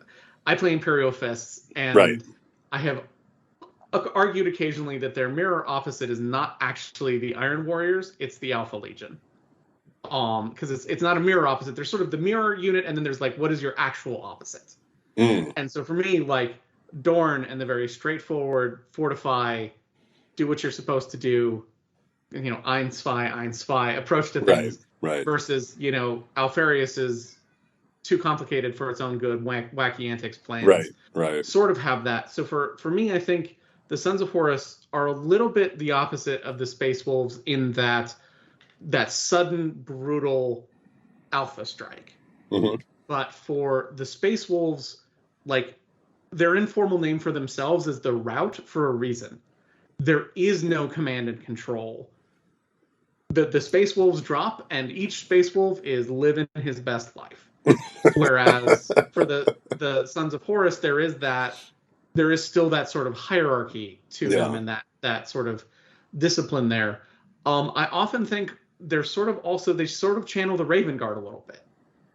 I play Imperial Fists, and right. I have argued occasionally that their mirror opposite is not actually the Iron Warriors, it's the Alpha Legion. Because it's not a mirror opposite. There's sort of the mirror unit, and then there's like, what is your actual opposite? Mm. And so for me, like, Dorn and the very straightforward fortify, do what you're supposed to do, ein Zwei approach to things, right. Versus, Alfarius's too complicated for its own good, wacky antics plans. Right. Sort of have that. So for me, I think the Sons of Horus are a little bit the opposite of the Space Wolves in that sudden, brutal alpha strike. Mm-hmm. But for the Space Wolves, like, their informal name for themselves is the Rout for a reason. There is no command and control. the Space Wolves drop, and each Space Wolf is living his best life. Whereas for the Sons of Horus, there is still that sort of hierarchy to them, Yeah. and that sort of discipline there. I often think they're sort of also they sort of channel the Raven Guard a little bit,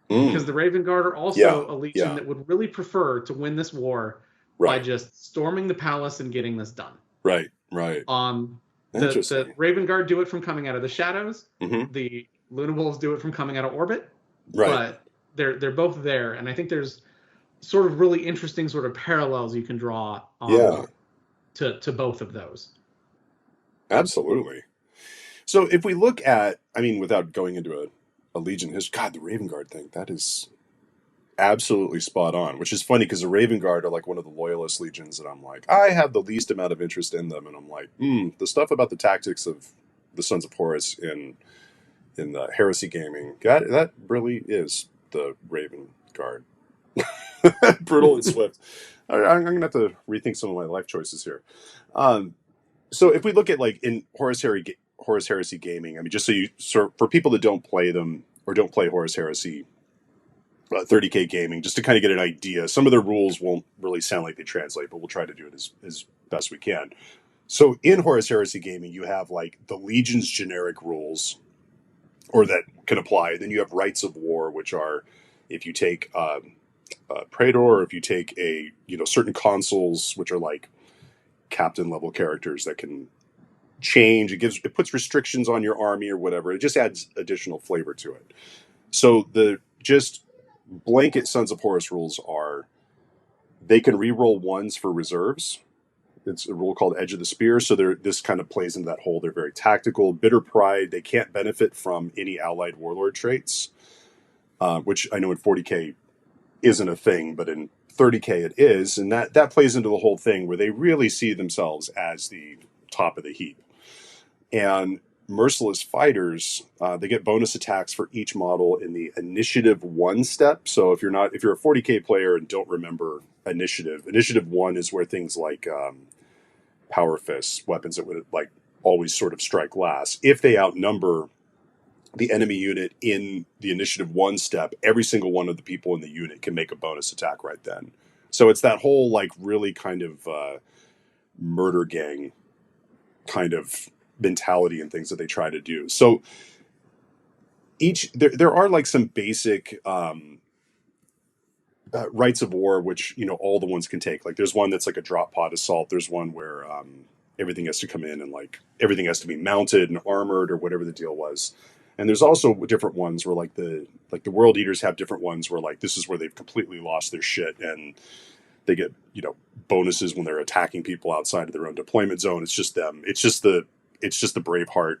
because Mm. the Raven Guard are Yeah. also a legion Yeah. that would really prefer to win this war by Right. just storming the palace and getting this done. Right. Right. The Interesting. Raven Guard do it from coming out of the shadows. Hmm. The Luna Wolves do it from coming out of orbit, Right. but they're both there, and I think there's sort of really interesting sort of parallels you can draw Yeah. to both of those. Absolutely. So if we look at, I mean, without going into a Legion history, God, the Raven Guard thing, that is absolutely spot on, which is funny because the Raven Guard are like one of the loyalist legions that I'm like, I have the least amount of interest in them. And I'm like, the stuff about the tactics of the Sons of Horus in the Heresy Gaming, that really is the Raven Guard. Brutal and swift. I'm going to have to rethink some of my life choices here. Um, so if we look at like in Horus Heresy Gaming, I mean, just for people that don't play them or don't play Horus Heresy 30K Gaming, just to kind of get an idea, some of their rules won't really sound like they translate, but we'll try to do it as best we can. So in Horus Heresy Gaming, you have like the Legion's generic rules, or that can apply. Then you have Rights of War, which are if you take Praetor, or if you take certain consuls, which are like captain level characters that can change. It puts restrictions on your army or whatever. It just adds additional flavor to it. So the just blanket Sons of Horus rules are they can reroll ones for reserves. It's a rule called Edge of the Spear. So this kind of plays into that whole. They're very tactical. Bitter Pride. They can't benefit from any allied warlord traits, which I know in 40K isn't a thing, but in 30K it is, and that plays into the whole thing where they really see themselves as the top of the heap. And Merciless Fighters, they get bonus attacks for each model in the Initiative 1 step. So if you're a 40K player and don't remember Initiative 1 is where things like Power Fists, weapons that would like always sort of strike last, if they outnumber the enemy unit in the Initiative 1 step, every single one of the people in the unit can make a bonus attack right then. So it's that whole like really kind of murder gang kind of mentality and things that they try to do. So there are like some basic Rights of War, which all the ones can take. Like there's one that's like a drop pod assault. There's one where everything has to come in and like everything has to be mounted and armored or whatever the deal was. And there's also different ones where like the World Eaters have different ones where like this is where they've completely lost their shit and they get bonuses when they're attacking people outside of their own deployment zone. It's just them. It's just the Braveheart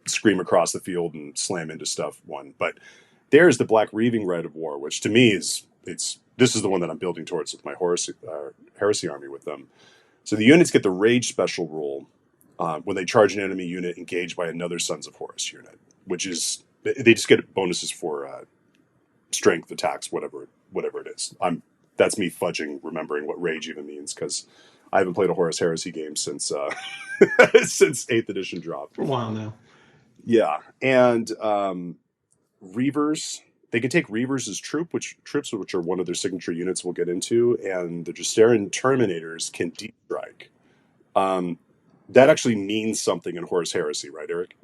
scream across the field and slam into stuff one. But there's the Black Reaving Right of War, which to me this is the one that I'm building towards with my Heresy army with them. So the units get the Rage special rule when they charge an enemy unit engaged by another Sons of Horus unit, which is they just get bonuses for strength attacks, whatever it is. That's me fudging remembering what Rage even means because I haven't played a Horus Heresy game since since 8th edition dropped. For a while now. Yeah, and Reavers. They can take Reavers as troops, which are one of their signature units we'll get into, and the Justaran Terminators can deep strike. That actually means something in Horus Heresy, right, Eric?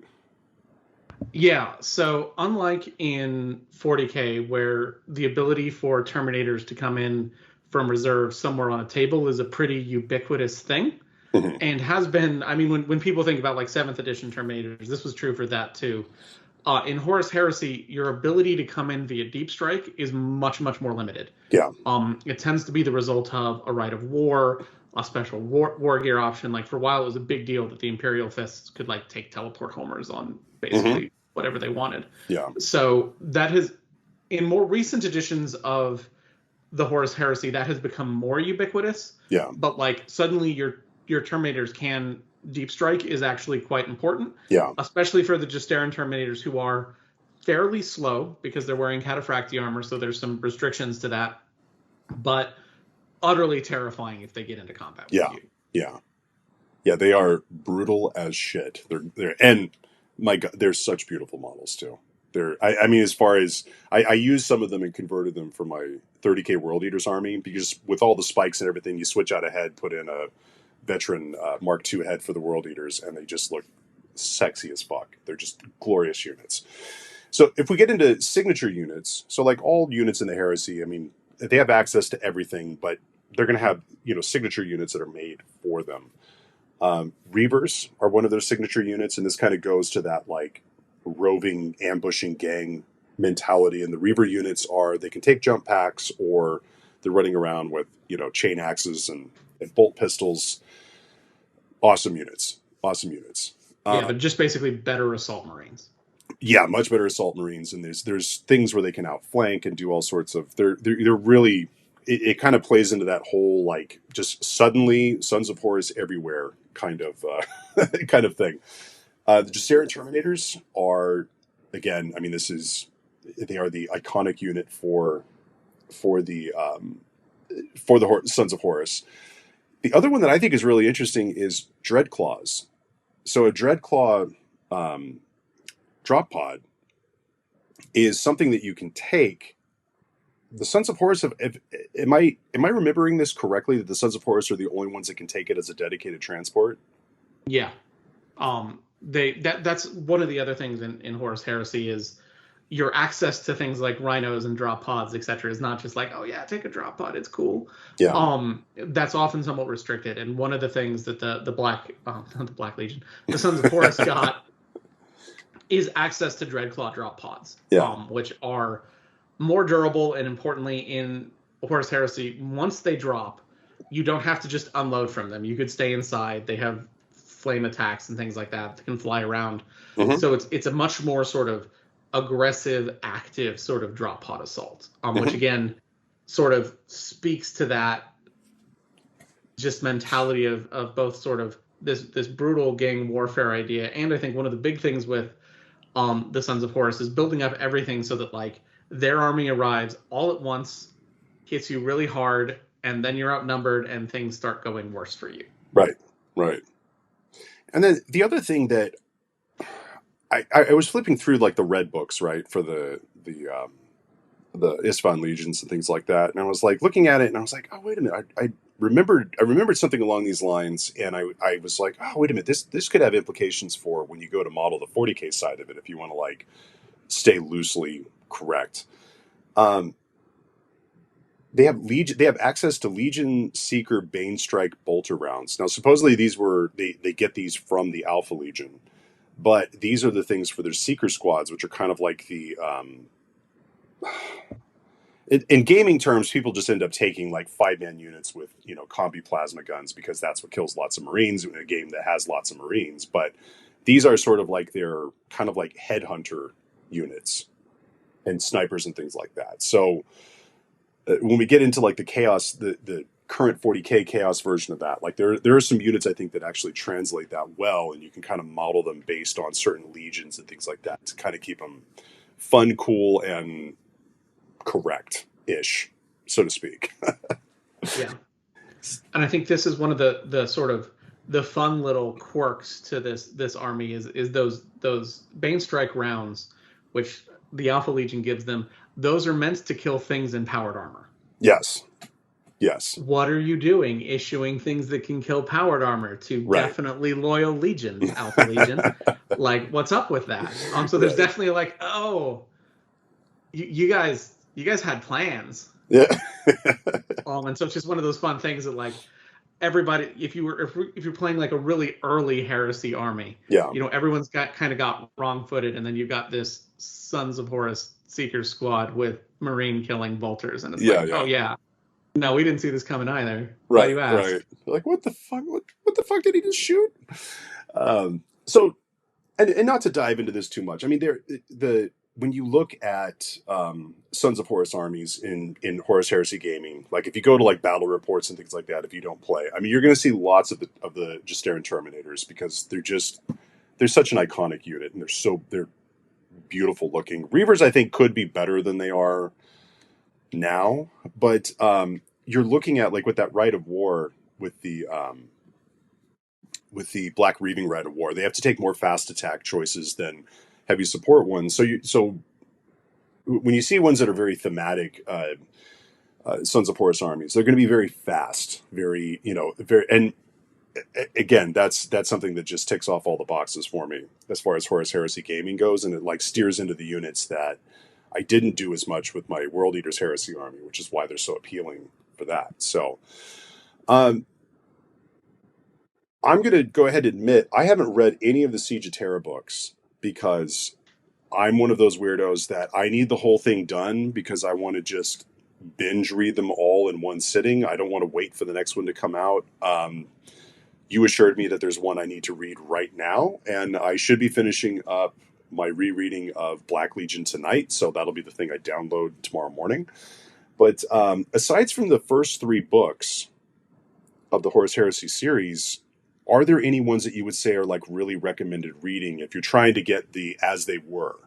Yeah, so unlike in 40K, where the ability for Terminators to come in from reserve somewhere on a table is a pretty ubiquitous thing, and has been, I mean, when people think about like 7th edition Terminators, this was true for that too. In Horus Heresy, your ability to come in via deep strike is much, much more limited. Yeah. It tends to be the result of a Right of War, a special war gear option. Like for a while, it was a big deal that the Imperial Fists could like take teleport homers on basically whatever they wanted. Yeah. So that has, in more recent editions of the Horus Heresy, that has become more ubiquitous. Yeah. But like suddenly your Terminators can deep strike is actually quite important. Yeah. Especially for the Justaran Terminators who are fairly slow because they're wearing cataphracti armor, so there's some restrictions to that. But utterly terrifying if they get into combat with you. Yeah. They are brutal as shit. And My God, they're such beautiful models too. I mean, as far as I used some of them and converted them for my 30K World Eaters army, because with all the spikes and everything, you switch out a head, put in a veteran Mark II head for the World Eaters, and they just look sexy as fuck. They're just glorious units. So if we get into signature units, so like all units in the Heresy, I mean, they have access to everything, but they're going to have, you know, signature units that are made for them. Reavers are one of their signature units, and this kind of goes to that like roving, ambushing gang mentality. And the Reaver units are, they can take jump packs, or they're running around with, you know, chain axes and bolt pistols. Awesome units. Awesome units. Yeah, but just basically better assault marines. Yeah, much better assault marines, and there's things where they can outflank and do all sorts of. They're really. It kind of plays into that whole like just suddenly Sons of Horus everywhere kind of kind of thing. The Gesserit Terminators are, again, I mean, they are the iconic unit for the Sons of Horus. The other one that I think is really interesting is Dreadclaws. So a Dreadclaw drop pod is something that you can take. The Sons of Horus am I remembering this correctly, that the Sons of Horus are the only ones that can take it as a dedicated transport? Yeah. That's one of the other things in Horus Heresy is your access to things like rhinos and drop pods, etc., is not just like, oh yeah, take a drop pod, it's cool. Yeah. That's often somewhat restricted. And one of the things that the Black not the Black Legion, the Sons of Horus got is access to Dreadclaw drop pods. Yeah. Which are more durable, and importantly in Horus Heresy, once they drop, you don't have to just unload from them. You could stay inside. They have flame attacks and things like that can fly around. Mm-hmm. So it's a much more sort of aggressive, active sort of drop pod assault, which again sort of speaks to that just mentality of both sort of this brutal gang warfare idea. And I think one of the big things with the Sons of Horus is building up everything so that like their army arrives all at once, hits you really hard, and then you're outnumbered and things start going worse for you. Right. And then the other thing that I was flipping through like the red books, right, for the Isfahan Legions and things like that, and I was like looking at it, and I was like, oh wait a minute, I remembered something along these lines, and I was like, oh wait a minute, this could have implications for when you go to model the 40K side of it, if you want to like stay loosely correct. They have access to Legion Seeker Banestrike Bolter rounds. Now, supposedly they get these from the Alpha Legion, but these are the things for their Seeker squads, which are kind of like the in gaming terms, people just end up taking like 5-man units with, you know, combi plasma guns, because that's what kills lots of Marines in a game that has lots of Marines. But these are sort of like their kind of like headhunter units and snipers and things like that. So when we get into like the chaos, the current 40K chaos version of that, like there are some units I think that actually translate that well, and you can kind of model them based on certain legions and things like that to kind of keep them fun, cool, and correct-ish, so to speak. Yeah. And I think this is one of the sort of the fun little quirks to this army is those Banestrike rounds, which the Alpha Legion gives them. Those are meant to kill things in powered armor. Yes. What are you doing issuing things that can kill powered armor to definitely loyal legions, Alpha Legion? Like, what's up with that? So there's definitely like, oh, you guys had plans. Yeah. And so it's just one of those fun things that like everybody, if you're playing like a really early Heresy army, yeah, you know, everyone's got wrong-footed, and then you've got this Sons of Horus Seeker squad with Marine killing bolters, and it's oh yeah, no, we didn't see this coming either. Why you ask? Right. Like, what the fuck? What the fuck did he just shoot? So, and not to dive into this too much. I mean, when you look at Sons of Horus armies in Horus Heresy gaming, like if you go to like battle reports and things like that, if you don't play, I mean, you're going to see lots of the Gesserit Terminators, because they're such an iconic unit, and they're beautiful looking. Reavers, I think, could be better than they are now, but you're looking at like with that Rite of War with the with the Black Reaving Rite of War. They have to take more fast attack choices than heavy support ones. So when you see ones that are very thematic, Sons of Horus armies, they're going to be very fast, very, very, and again, that's something that just ticks off all the boxes for me as far as Horus Heresy gaming goes, and it like steers into the units that I didn't do as much with my World Eaters Heresy army, which is why they're so appealing for that. So, I'm going to go ahead and admit I haven't read any of the Siege of Terra books because I'm one of those weirdos that I need the whole thing done because I want to just binge read them all in one sitting. I don't want to wait for the next one to come out. You assured me that there's one I need to read right now, and I should be finishing up my rereading of Black Legion tonight, so that'll be the thing I download tomorrow morning. But aside from the first 3 books of the Horus Heresy series, are there any ones that you would say are like really recommended reading if you're trying to get the as they were?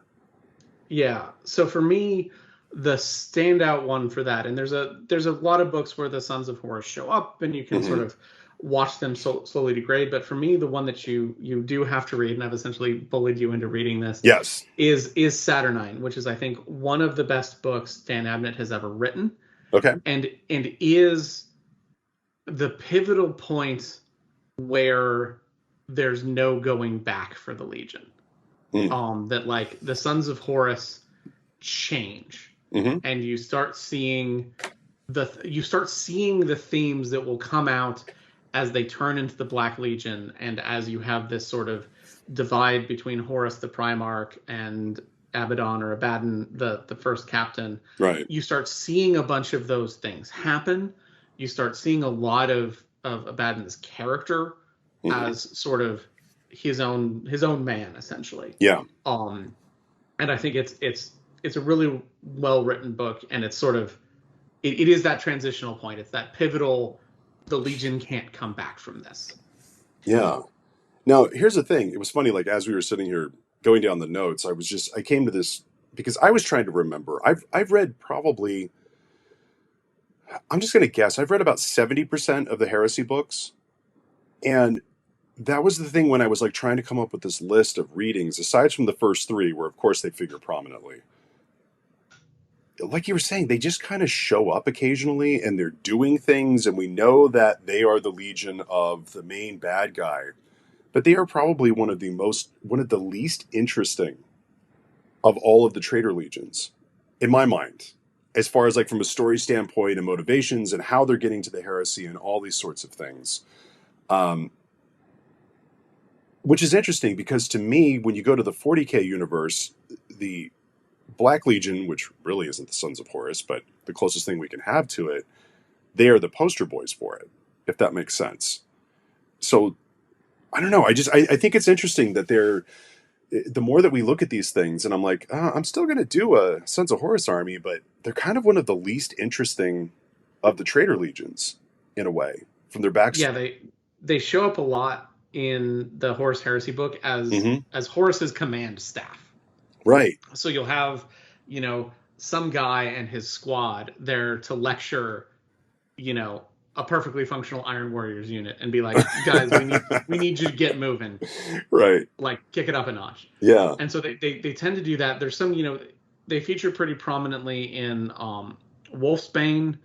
Yeah. So for me, the standout one for that, and there's a lot of books where the Sons of Horus show up, and you can sort of watch them slowly degrade. But for me, the one that you do have to read, and I've essentially bullied you into reading this, yes, is Saturnine, which is I think one of the best books Dan Abnett has ever written. Okay, and is the pivotal point where there's no going back for the Legion. That like the Sons of Horus change, and you start seeing the themes that will come out as they turn into the Black Legion, and as you have this sort of divide between Horus the Primarch and Abaddon or Abaddon the first captain. Right. You start seeing a bunch of those things happen. You start seeing a lot of Abaddon's character as sort of his own man, essentially. Yeah. And I think it's a really well written book, and it's sort of it is that transitional point. It's that pivotal. The Legion can't come back from this. Yeah. Now here's the thing. It was funny. Like as we were sitting here going down the notes, I came to this because I was trying to remember. I've read probably. I'm just going to guess. I've read about 70% of the Heresy books, and that was the thing when I was like trying to come up with this list of readings, aside from the first 3, where of course they figure prominently. Like you were saying, they just kind of show up occasionally and they're doing things, and we know that they are the Legion of the main bad guy, but they are probably one of the least interesting of all of the Traitor Legions, in my mind, as far as like from a story standpoint and motivations and how they're getting to the heresy and all these sorts of things. Which is interesting because to me, when you go to the 40K universe, the Black Legion, which really isn't the Sons of Horus, but the closest thing we can have to it, they are the poster boys for it, if that makes sense. So, I don't know. I think it's interesting that the more that we look at these things, and I'm like, I'm still going to do a Sons of Horus army, but they're kind of one of the least interesting of the Traitor Legions, in a way, from their backstory. Yeah, they show up a lot in the Horus Heresy book as Horus's command staff. Right. So you'll have, some guy and his squad there to lecture, a perfectly functional Iron Warriors unit and be like, guys, we need you to get moving. Right. Like kick it up a notch. Yeah. And so they tend to do that. There's some, they feature pretty prominently in Wolfsbane,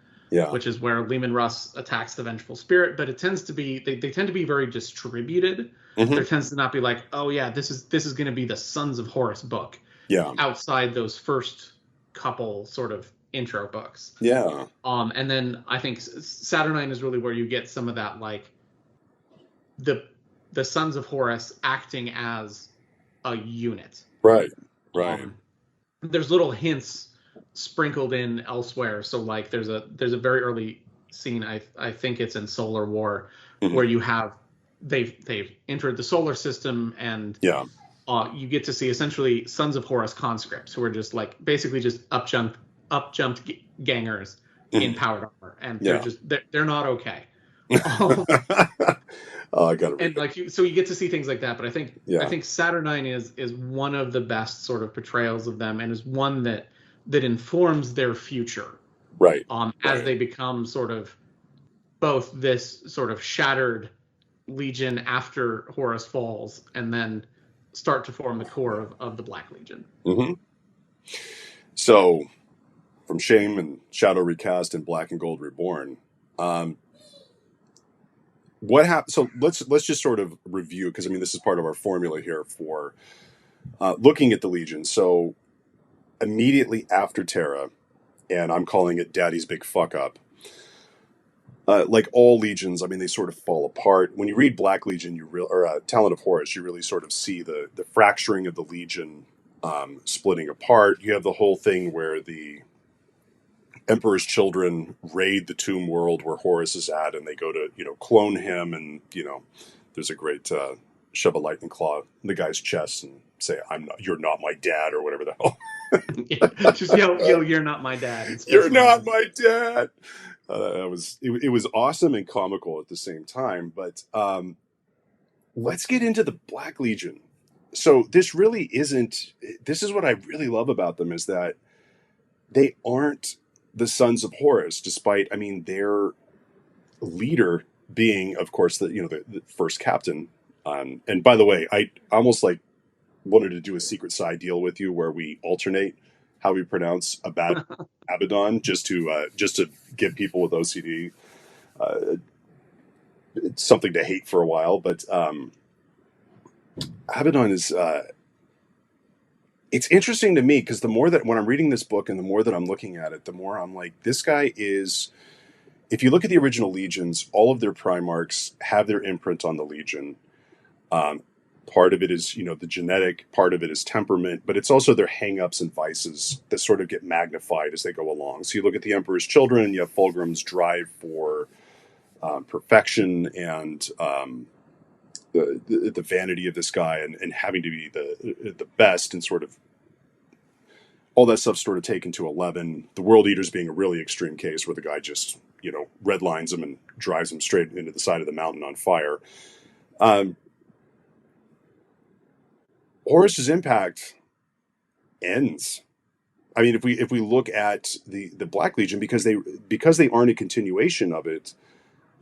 which is where Leman Russ attacks the Vengeful Spirit, but it tends to be they tend to be very distributed. There tends to not be like, oh yeah, this is going to be the Sons of Horus book. Yeah. Outside those first couple sort of intro books. Yeah. And then I think Saturnine is really where you get some of that, like the Sons of Horus acting as a unit. Right. Right. There's little hints sprinkled in elsewhere. So like there's a very early scene, I think it's in Solar War, where you have they've entered the solar system, and you get to see essentially Sons of Horus conscripts who are just like basically just up jumped gangers in powered armor, and they're not okay. I got it. And like so you get to see things like that, but I think Saturnine is one of the best sort of portrayals of them, and is one that informs their future. Right. As they become sort of both this sort of shattered Legion after Horus falls, and then start to form the core of the Black Legion. Mm-hmm. So, from Shame and Shadow Recast and Black and Gold Reborn, what happened? So let's just sort of review, because I mean this is part of our formula here for looking at the Legion. So immediately after Terra, and I'm calling it Daddy's big fuck up. Like all legions, I mean, they sort of fall apart. When you read Black Legion, or Talent of Horus, you really sort of see the fracturing of the Legion, splitting apart. You have the whole thing where the Emperor's children raid the tomb world where Horus is at, and they go to clone him, and there's a great shove a lightning claw in the guy's chest and say, you're not my dad," or whatever the hell. Just yo, you're not my dad. You're not my dad. It was awesome and comical at the same time. But let's get into the Black Legion. So this really isn't. This is what I really love about them, is that they aren't the sons of Horus, despite, I mean, their leader being, of course, the first captain. And by the way, I almost wanted to do a secret side deal with you where we alternate how we pronounce Abaddon, just to give people with OCD something to hate for a while. But Abaddon is it's interesting to me, because the more that when I'm reading this book and the more that I'm looking at it, the more I'm like, this guy is. If you look at the original Legions, all of their Primarchs have their imprint on the Legion. Part of it is, the genetic, part of it is temperament, but it's also their hang-ups and vices that sort of get magnified as they go along. So you look at the Emperor's Children, you have Fulgrim's drive for perfection and the vanity of this guy and having to be the best, and sort of all that stuff sort of taken to 11. The World Eaters being a really extreme case where the guy just, redlines him and drives him straight into the side of the mountain on fire. Horus's impact ends. I mean, if we look at the Black Legion, because they aren't a continuation of it,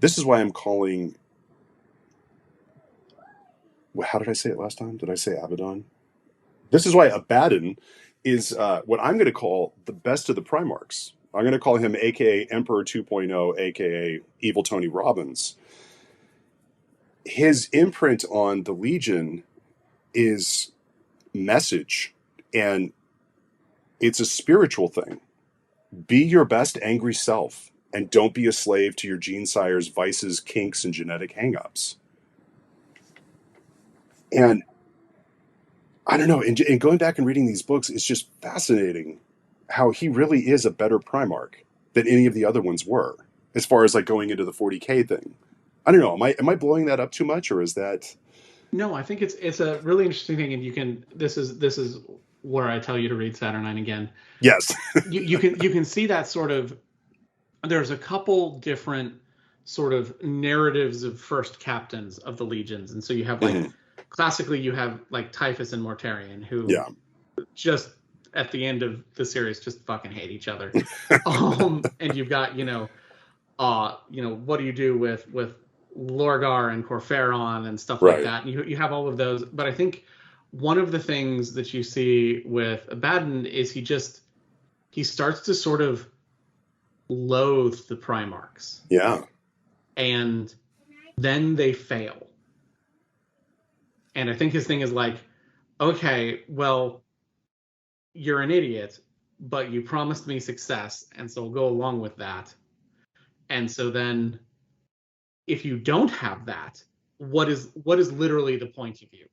this is why I'm calling. How did I say it last time? Did I say Abaddon? This is why Abaddon is what I'm going to call the best of the Primarchs. I'm going to call him AKA Emperor 2.0, AKA Evil Tony Robbins. His imprint on the Legion is message, and it's a spiritual thing. Be your best angry self, and don't be a slave to your gene sire's vices, kinks, and genetic hangups. And I don't know, and going back and reading these books, it's just fascinating how he really is a better Primarch than any of the other ones were, as far as going into the 40K thing. I don't know, am I blowing that up too much, or is that? No, I think it's a really interesting thing, and you can. This is where I tell you to read Saturnine again. Yes, you can see that sort of. There's a couple different sort of narratives of first captains of the legions, and so you have classically you have Typhus and Mortarion, who just at the end of the series just fucking hate each other. And you've got what do you do with Lorgar and Corferon and stuff like that, and you have all of those. But I think one of the things that you see with Abaddon is he starts to sort of loathe the Primarchs. Yeah. And then they fail. And I think his thing is okay, well, you're an idiot, but you promised me success, and so we'll go along with that. And so then, if you don't have that, what is literally the point of you?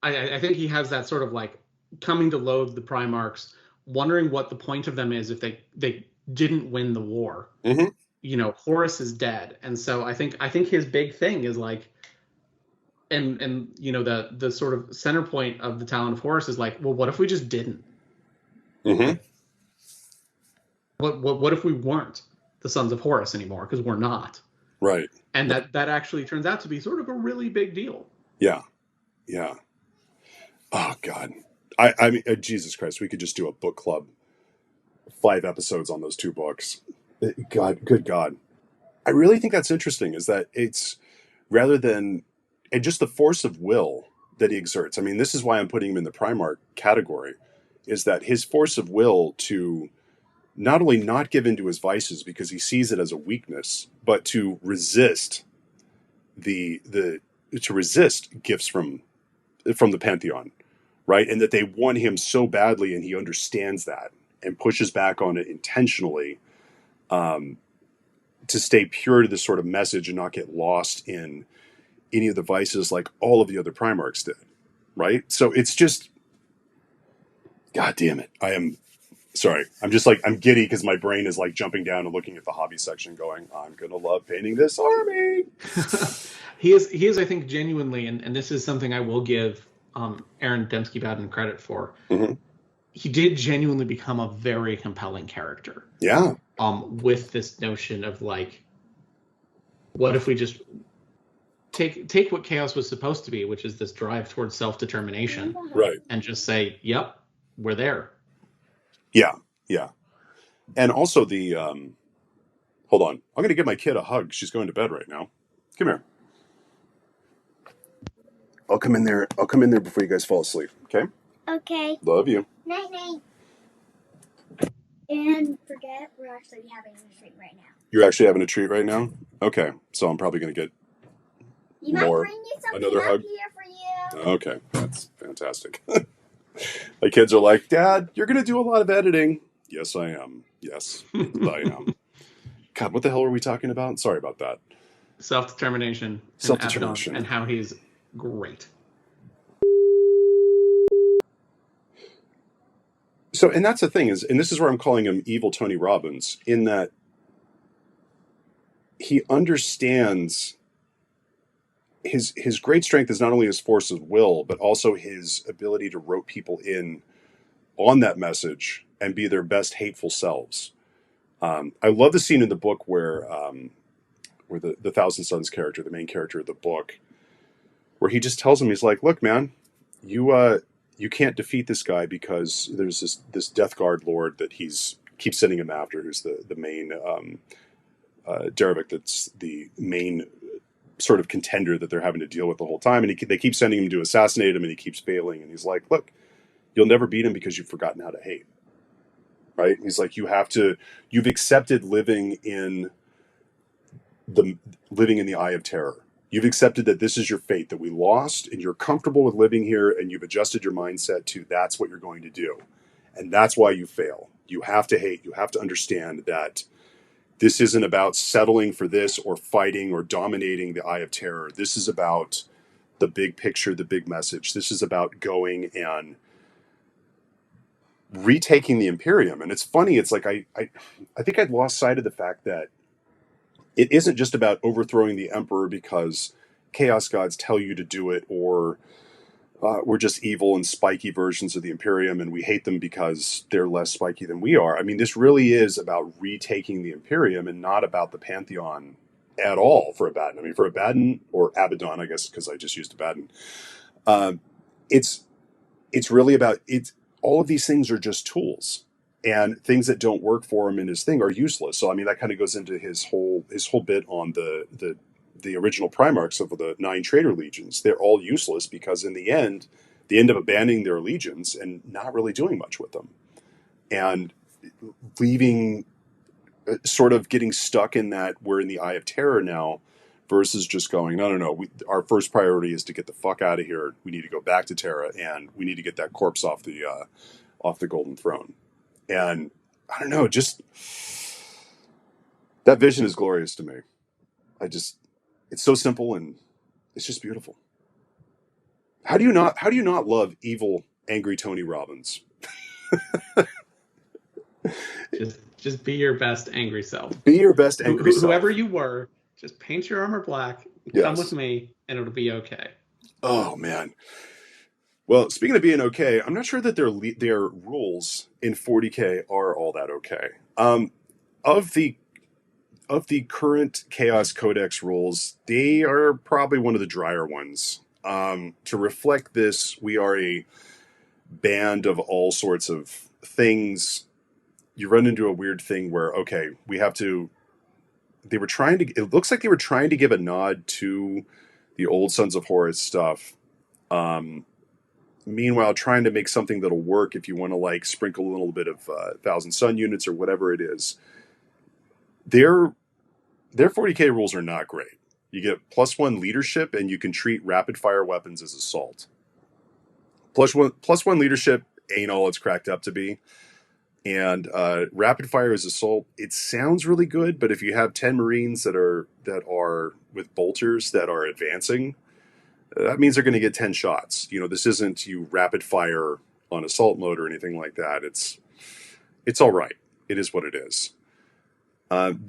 I think he has that sort of coming to loathe the Primarchs, wondering what the point of them is if they didn't win the war. Mm-hmm. Horus is dead, and so I think his big thing is and the sort of center point of the Talent of Horus is well, what if we just didn't? Mm-hmm. What if we weren't the Sons of Horus anymore? Because we're not. Right. And that actually turns out to be sort of a really big deal. Yeah. Yeah. Oh, God. I mean, Jesus Christ, we could just do a book club, 5 episodes on those 2 books. God, good God. I really think that's interesting, is that it's rather than, and just the force of will that he exerts. I mean, this is why I'm putting him in the Primarch category, is that his force of will to not only not give in to his vices because he sees it as a weakness, but to resist to resist gifts from the Pantheon, right? And that they want him so badly, and he understands that and pushes back on it intentionally, to stay pure to this sort of message and not get lost in any of the vices like all of the other Primarchs did, right? So it's just, God damn it. I am sorry. I'm just like, I'm giddy because my brain is like jumping down and looking at the hobby section going, I'm going to love painting this army. He is, I think, genuinely, and this is something I will give Aaron Dembski-Bowden credit for. Mm-hmm. He did genuinely become a very compelling character. Yeah. With this notion of like, what if we just take what chaos was supposed to be, which is this drive towards self-determination, right, and just say, yep, we're there. Yeah. And also the hold on, I'm going to give my kid a hug. She's going to bed right now. Come here. I'll come in there before you guys fall asleep. Okay. Love you. Night. And forget, we're actually having a treat right now. You're actually having a treat right now? Okay, so I'm probably going to get more. Another hug here for you. Okay, that's fantastic. My kids are like, Dad, you're going to do a lot of editing. Yes, I am. Yes, I am. God, what the hell are we talking about? Sorry about that. Self-determination. Self-determination. And how he's great. So, and that's the thing is, and this is where I'm calling him Evil Tony Robbins, in that he understands his great strength is not only his force of will, but also his ability to rope people in on that message and be their best hateful selves. I love the scene in the book where the Thousand Sons character, the main character of the book, where he just tells him, he's like, look, man, you can't defeat this guy because there's this Death Guard lord that keeps sending him after, who's the main Derevik, that's the main sort of contender that they're having to deal with the whole time. And they keep sending him to assassinate him, and he keeps failing. And he's like, look, you'll never beat him because you've forgotten how to hate. Right? He's like, you've accepted living in the eye of terror. You've accepted that this is your fate, that we lost, and you're comfortable with living here, and you've adjusted your mindset to that's what you're going to do. And that's why you fail. You have to hate. You have to understand that this isn't about settling for this or fighting or dominating the eye of terror. This is about the big picture, the big message. This is about going and retaking the Imperium. And it's funny, it's like I think I'd lost sight of the fact that it isn't just about overthrowing the Emperor because Chaos Gods tell you to do it, or we're just evil and spiky versions of the Imperium and we hate them because they're less spiky than we are. I mean, this really is about retaking the Imperium and not about the Pantheon at all for Abaddon. I mean, for Abaddon, or Abaddon, I guess, because I just used Abaddon. It's really about it. All of these things are just tools, and things that don't work for him in his thing are useless. So, I mean, that kind of goes into his whole bit on the original Primarchs of the 9 Traitor Legions. They're all useless because in the end, they end up abandoning their legions and not really doing much with them, and leaving, sort of getting stuck in that we're in the eye of terror now, versus just going, no. Our first priority is to get the fuck out of here. We need to go back to Terra, and we need to get that corpse off the Golden Throne. And I don't know, just that vision is glorious to me. It's so simple and it's just beautiful. How do you not love evil, angry Tony Robbins? Just be your best angry self. Be your best angry self. Whoever you were, just paint your armor black. Yes. Come with me, and it'll be okay. Oh man. Well, speaking of being okay, I'm not sure that their rules in 40K are all that okay. Of the current Chaos Codex rules, they are probably one of the drier ones. To reflect this, we are a band of all sorts of things. You run into a weird thing where, okay, they were trying to. It looks like they were trying to give a nod to the old Sons of Horus stuff. Meanwhile, trying to make something that'll work if you want to like sprinkle a little bit of Thousand Sun units or whatever it is. Their 40k rules are not great. You get +1 leadership, and you can treat rapid fire weapons as assault. +1 leadership ain't all it's cracked up to be. And rapid fire as assault, it sounds really good, but if you have 10 Marines that are with bolters that are advancing, that means they're going to get 10 shots. You know, this isn't you rapid fire on assault mode or anything like that. It's all right. It is what it is.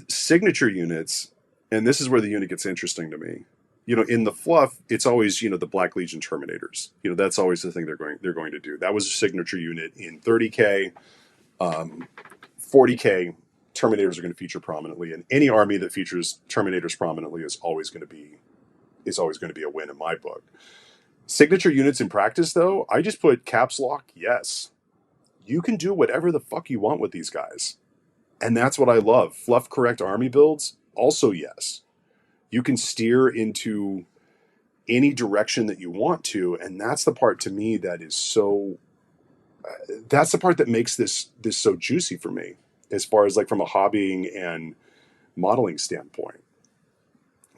Signature units, and this is where the unit gets interesting to me. You know, in the fluff, it's always, you know, the Black Legion Terminators. You know, that's always the thing they're going to do. That was a signature unit in 30k. 40k, Terminators are going to feature prominently, and any army that features Terminators prominently is always going to be a win in my book. Signature units in practice, though, I just put caps lock. Yes, you can do whatever the fuck you want with these guys, and that's what I love. Fluff correct army builds, also yes, you can steer into any direction that you want to, and that's the part to me that is so. That's the part that makes this so juicy for me, as far as like from a hobbying and modeling standpoint.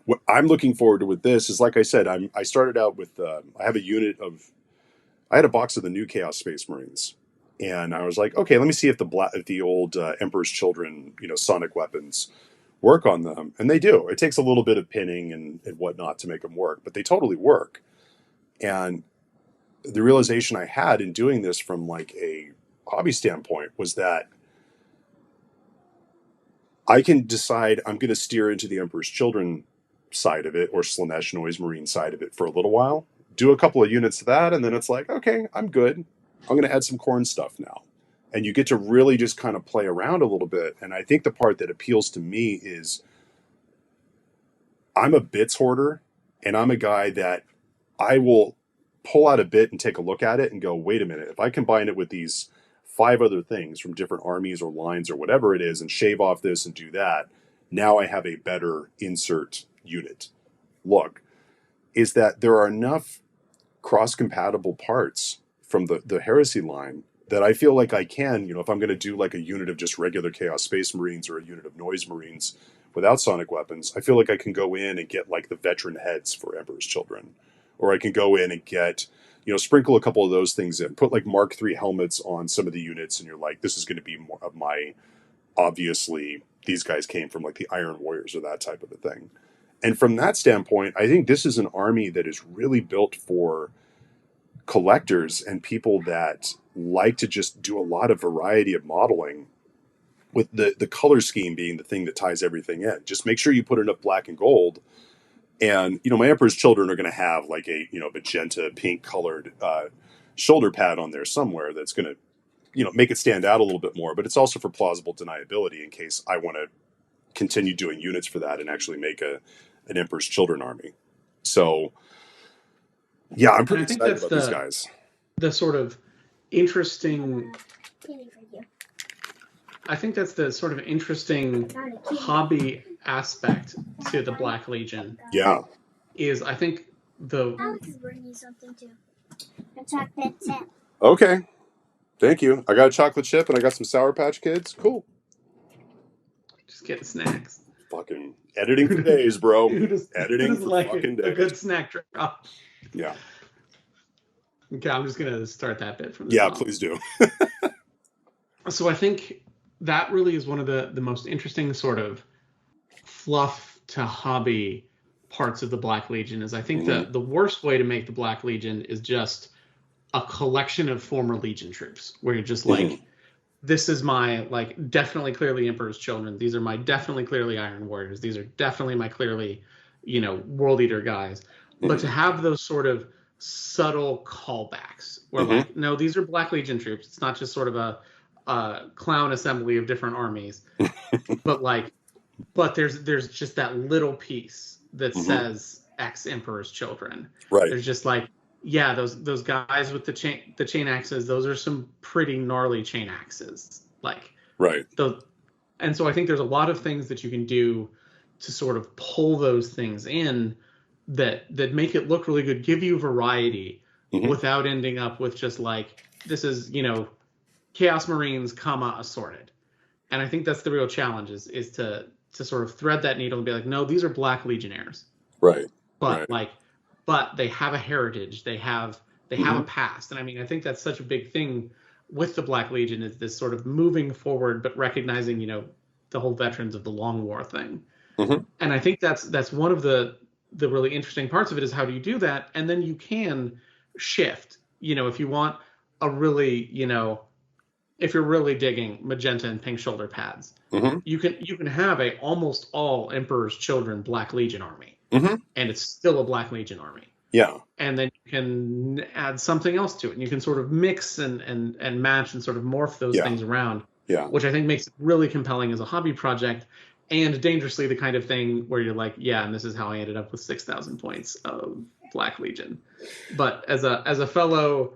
What I'm looking forward to with this is, like I said, I started out with I had a box of the new Chaos Space Marines, and I was like, okay, let me see if the old Emperor's Children, you know, sonic weapons work on them, and they do. It takes a little bit of pinning and whatnot to make them work, but they totally work. And the realization I had in doing this from like a hobby standpoint was that I can decide I'm going to steer into the Emperor's Children side of it, or Slanesh Noise Marine side of it for a little while, do a couple of units of that, and then it's like, okay, I'm good. I'm going to add some corn stuff now. And you get to really just kind of play around a little bit. And I think the part that appeals to me is I'm a bits hoarder, and I'm a guy that I will pull out a bit and take a look at it and go, wait a minute, if I combine it with these 5 other things from different armies or lines or whatever it is and shave off this and do that, now I have a better insert unit. Look, is that there are enough cross-compatible parts from the Heresy line that I feel like I can, you know, if I'm going to do like a unit of just regular Chaos Space Marines or a unit of Noise Marines without sonic weapons, I feel like I can go in and get like the veteran heads for Emperor's Children. Or I can go in and get, you know, sprinkle a couple of those things in, put like Mark III helmets on some of the units, and you're like, this is going to be more of my, obviously, these guys came from like the Iron Warriors or that type of a thing. And from that standpoint, I think this is an army that is really built for collectors and people that like to just do a lot of variety of modeling, with the color scheme being the thing that ties everything in. Just make sure you put enough black and gold. And, you know, my Emperor's Children are going to have like a, you know, magenta pink colored shoulder pad on there somewhere that's going to, you know, make it stand out a little bit more. But it's also for plausible deniability in case I want to continue doing units for that and actually make an Emperor's Children army. So, yeah, I'm pretty excited about these guys. The sort of interesting... I think that's the sort of interesting hobby aspect to the Black Legion. Yeah. Is I think the... I was bringing you something too. A chocolate chip. Okay. Thank you. I got a chocolate chip and I got some Sour Patch Kids. Cool. Just getting snacks. Fucking editing for days, bro. Editing for like fucking days. A good snack drop. Yeah. Okay, I'm just going to start that bit from the top. Please do. So I think that really is one of the most interesting sort of fluff to hobby parts of the Black Legion. Is I think the worst way to make the Black Legion is just a collection of former Legion troops, where you're just like, this is my, like, definitely clearly Emperor's Children. These are my definitely clearly Iron Warriors. These are definitely my clearly, you know, World Eater guys. But to have those sort of subtle callbacks where like, no, these are Black Legion troops. It's not just sort of a clown assembly of different armies, but there's just that little piece that says X Emperor's Children. Right. There's just like, yeah, those guys with the chain axes, those are some pretty gnarly chain axes. Like, right. And so I think there's a lot of things that you can do sort of pull those things in that make it look really good, give you variety without ending up with just like, this is, Chaos Marines, assorted. And I think that's the real challenge is to sort of thread that needle and be like, no, these are Black Legionnaires. Right. But right. but they have a heritage. They have a past. And I mean, I think that's such a big thing with the Black Legion, is this sort of moving forward, but recognizing, the whole veterans of the Long War thing. And I think that's one of the really interesting parts of it, is how do you do that? And then you can shift, if you want a really, if you're really digging magenta and pink shoulder pads, you can have a almost all Emperor's Children Black Legion army, and it's still a Black Legion army. Yeah. And then you can add something else to it, and you can sort of mix and match and sort of morph those things around. Yeah. Which I think makes it really compelling as a hobby project, and dangerously the kind of thing where you're like, yeah, and this is how I ended up with 6,000 points of Black Legion. But as a fellow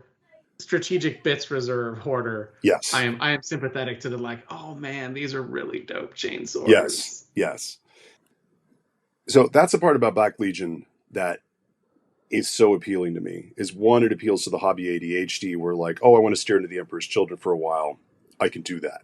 strategic bits reserve hoarder, yes, I am sympathetic to the like, oh man, these are really dope chainsaws. Yes. So that's the part about Black Legion that is so appealing to me. Is one, it appeals to the hobby ADHD, where like, oh, I want to steer into the Emperor's Children for a while. I can do that.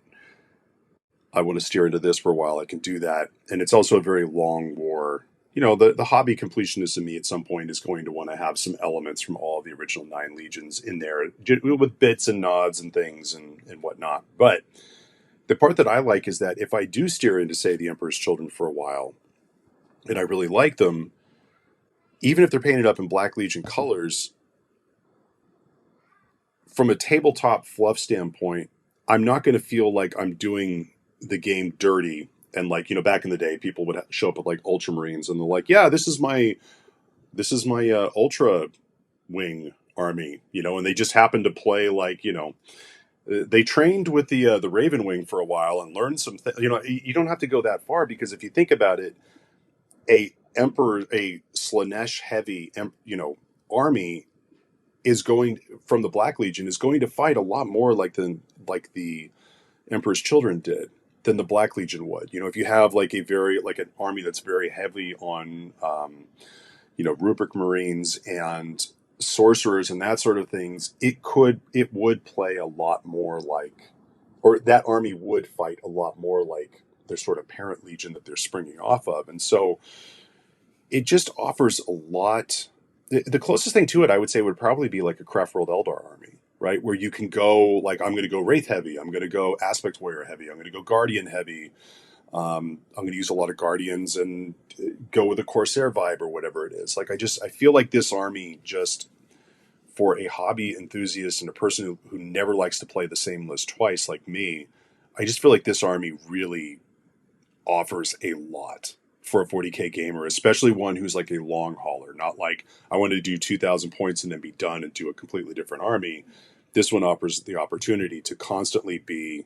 I want to steer into this for a while. I can do that. And it's also a very long war. The hobby completionist in me at some point is going to want to have some elements from all the original 9 legions in there with bits and nods and things and whatnot. But the part that I like is that if I do steer into, say, the Emperor's Children for a while, and I really like them, even if they're painted up in Black Legion colors, from a tabletop fluff standpoint, I'm not going to feel like I'm doing the game dirty. And like, back in the day, people would show up with like Ultramarines and they're like, yeah, this is my Ultra Wing army, and they just happened to play like, they trained with the Raven Wing for a while and learned some things. You don't have to go that far, because if you think about it, a Slanesh heavy, army is going from the Black Legion is going to fight a lot more like the Emperor's Children did than the Black Legion would. If you have like an army that's very heavy on, rubric Marines and sorcerers and that sort of things, it would play a lot more like, or that army would fight a lot more like their sort of parent legion that they're springing off of. And so it just offers a lot. The closest thing to it, I would say, would probably be like a Craft World Eldar army, right? Where you can go, like, I'm going to go Wraith heavy, I'm going to go Aspect Warrior heavy, I'm going to go Guardian heavy, I'm going to use a lot of Guardians and go with a Corsair vibe or whatever it is. Like, I feel like this army, just for a hobby enthusiast and a person who never likes to play the same list twice like me, I just feel like this army really offers a lot for a 40K gamer, especially one who's like a long hauler, not like I want to do 2,000 points and then be done and do a completely different army. This one offers the opportunity to constantly be,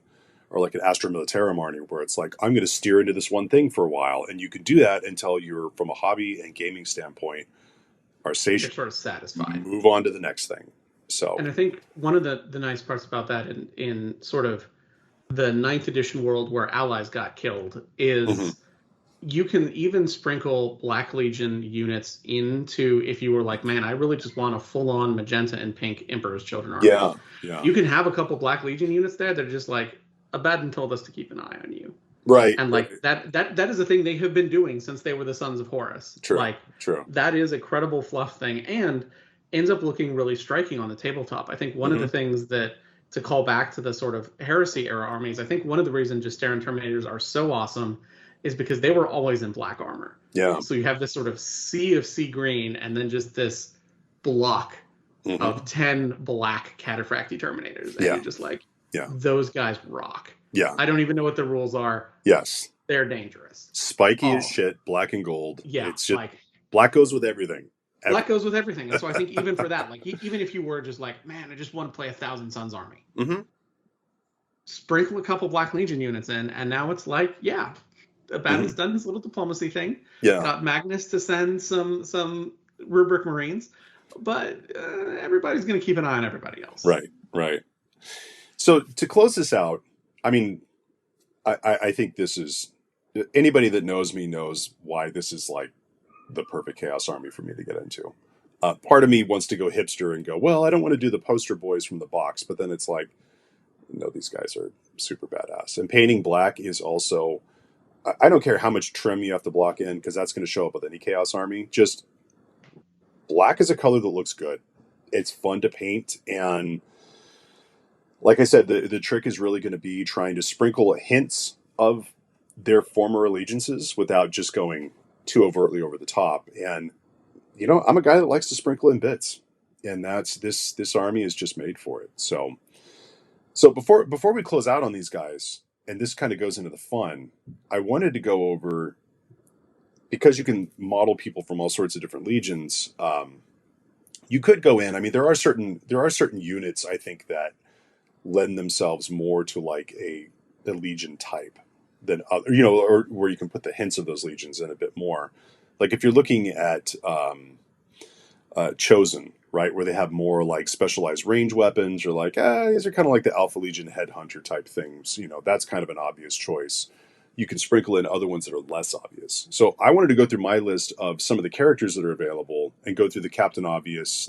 or like an Astra Militarum army, where it's like, I'm going to steer into this one thing for a while. And you can do that until you're, from a hobby and gaming standpoint, are satiated, sort of satisfied. Move on to the next thing. So, and I think one of the nice parts about that in sort of the 9th edition world where allies got killed is you can even sprinkle Black Legion units into, if you were like, man, I really just want a full-on magenta and pink Emperor's Children army. Yeah. You can have a couple Black Legion units there that are just like, Abaddon told us to keep an eye on you. Right. And like that is a thing they have been doing since they were the Sons of Horus. True. That is a credible fluff thing, and ends up looking really striking on the tabletop. I think one of the things that, to call back to the sort of Heresy era armies, I think one of the reasons Justaeran Terminators are so awesome is because they were always in black armor. Yeah. So you have this sort of sea of sea green, and then just this block of 10 black Cataphractii Terminators. And you're just like, those guys rock. Yeah. I don't even know what the rules are. Yes. They're dangerous. Spiky as shit, black and gold. Yeah. It's just, like, black goes with everything. Black goes with everything. And so I think even for that, like, even if you were just like, man, I just want to play a Thousand Suns army. Sprinkle a couple Black Legion units in, and now it's like, Abaddon's done his little diplomacy thing. Got Magnus to send some rubric Marines, but everybody's going to keep an eye on everybody else. Right. So to close this out, I mean, I think this is anybody that knows me knows why this is like the perfect Chaos Army for me to get into. Part of me wants to go hipster and go, well, I don't want to do the poster boys from the box, but then it's like, no, these guys are super badass. And painting black is also, I don't care how much trim you have to block in, because that's going to show up with any Chaos Army. Just black is a color that looks good. It's fun to paint, and like I said, the trick is really going to be trying to sprinkle hints of their former allegiances without just going too overtly over the top. And I'm a guy that likes to sprinkle in bits, and that's this army is just made for it. So before we close out on these guys, and this kind of goes into the fun, I wanted to go over, because you can model people from all sorts of different legions. You could go in. I mean, there are certain units, I think, that lend themselves more to like a legion type than other, or where you can put the hints of those legions in a bit more. Like if you're looking at Chosen, right, where they have more like specialized range weapons, or like these are kind of like the Alpha Legion headhunter type things. That's kind of an obvious choice. You can sprinkle in other ones that are less obvious. So I wanted to go through my list of some of the characters that are available and go through the Captain Obvious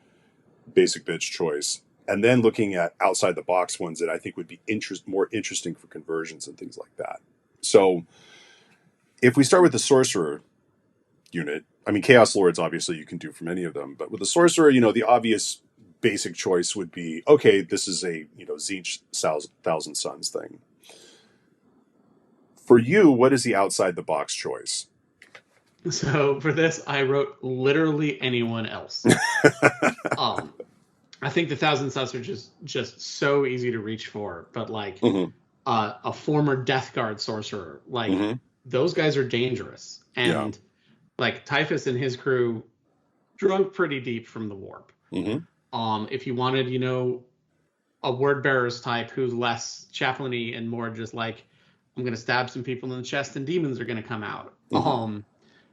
/ basic bitch choice, and then looking at outside the box ones that I think would be more interesting for conversions and things like that. So if we start with the Sorcerer unit, I mean, Chaos Lords, obviously you can do from any of them, but with the Sorcerer, the obvious basic choice would be, okay, this is a, Tzeentch Thousand Suns thing. For you, what is the outside the box choice? So for this, I wrote literally anyone else. I think the Thousand Suns are just so easy to reach for, but like a former Death Guard sorcerer, like those guys are dangerous, and like Typhus and his crew drunk pretty deep from the warp. If you wanted, a word bearers type who's less chaplainy and more just like, I'm going to stab some people in the chest and demons are going to come out.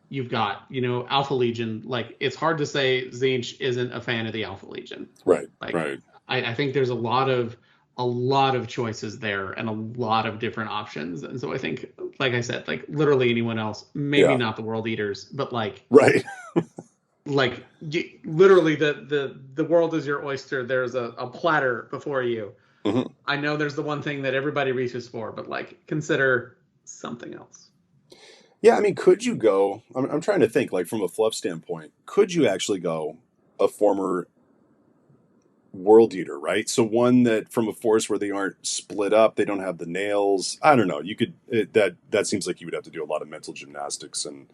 You've got, Alpha Legion. Like, it's hard to say Tzeentch isn't a fan of the Alpha Legion. Right. Like, right. I think there's a lot of choices there and a lot of different options. And so I think, like I said, like literally anyone else, maybe not the World Eaters, but like, right. like literally the world is your oyster. There's a platter before you. I know there's the one thing that everybody reaches for, but like consider something else. Yeah, I mean, could you go? I'm trying to think, like from a fluff standpoint, could you actually go a former World Eater, right? So one that from a force where they aren't split up, they don't have the nails. I don't know. You could that seems like you would have to do a lot of mental gymnastics and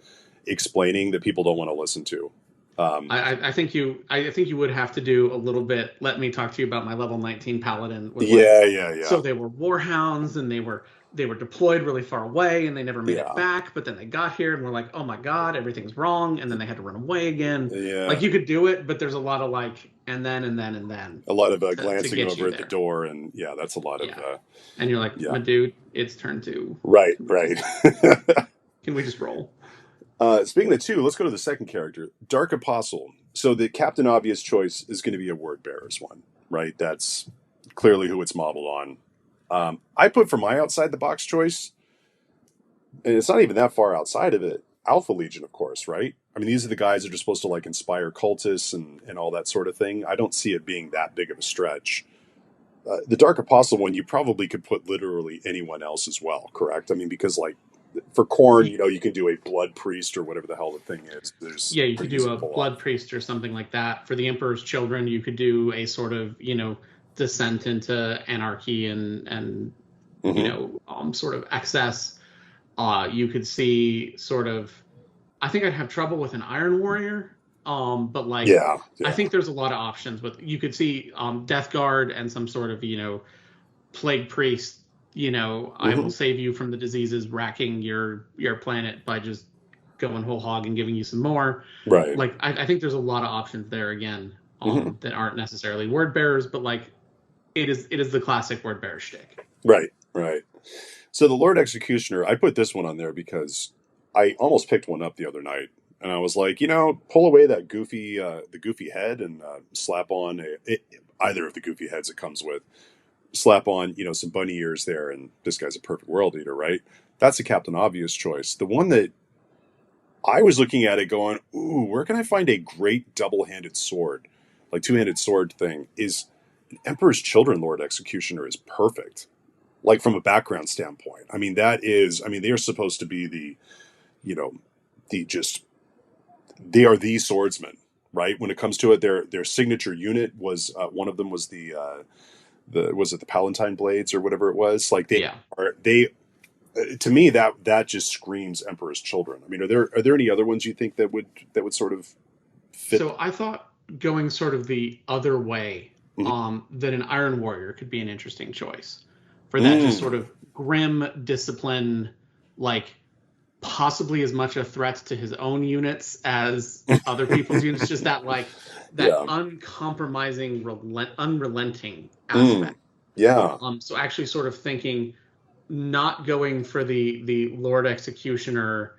explaining that people don't want to listen to. I think you would have to do a little bit. Let me talk to you about my level 19 paladin. Yeah. So they were warhounds, and they were deployed really far away, and they never made it back. But then they got here, and we're like, oh my god, everything's wrong, and then they had to run away again. Yeah. Like you could do it, but there's a lot of like, and then. A lot of glancing over at the door, and that's a lot of. And you're like, my dude, it's turn 2. Right. Can we just roll? Speaking of 2, let's go to the second character, Dark Apostle. So the Captain Obvious choice is going to be a Word Bearers one, right? That's clearly who it's modeled on. I put for my outside the box choice, and it's not even that far outside of it, Alpha Legion, of course, right? I mean, these are the guys that are supposed to like inspire cultists and all that sort of thing. I don't see it being that big of a stretch. The Dark Apostle one, you probably could put literally anyone else as well, correct? I mean, because like for Khorne, you can do a Blood Priest or whatever the hell the thing is. You could do a Blood Priest or something like that. For the Emperor's Children, you could do a sort of, descent into anarchy and sort of excess. You could see sort of, I think I'd have trouble with an Iron Warrior. But like, I think there's a lot of options with, you could see Death Guard and some sort of, Plague Priest. I will save you from the diseases racking your planet by just going whole hog and giving you some more. Right. Like, I think there's a lot of options there again that aren't necessarily word bearers, but like it is the classic word bearer shtick. Right. So the Lord Executioner, I put this one on there because I almost picked one up the other night, and I was like, pull away that goofy head and slap on either of the goofy heads it comes with. Slap on, some bunny ears there, and this guy's a perfect World Eater, right? That's a Captain Obvious choice. The one that I was looking at it going, ooh, where can I find a great double-handed sword, like two-handed sword thing? Is Emperor's Children Lord Executioner is perfect, like from a background standpoint. I mean, they are supposed to be the, you know, the just, they are the swordsmen, right? When it comes to it, their signature unit was, one of them was was it the Palatine Blades or whatever it was? Like Yeah. they to me that just screams Emperor's Children. I mean, are there any other ones you think that would sort of fit? So I thought going sort of the other way, Mhm. that an Iron Warrior could be an interesting choice for that just sort Mm, of grim discipline, like possibly as much a threat to his own units as other people's units. Just that that yeah. uncompromising, unrelenting Mm, aspect. yeah. So actually, sort of thinking, not going for the Lord Executioner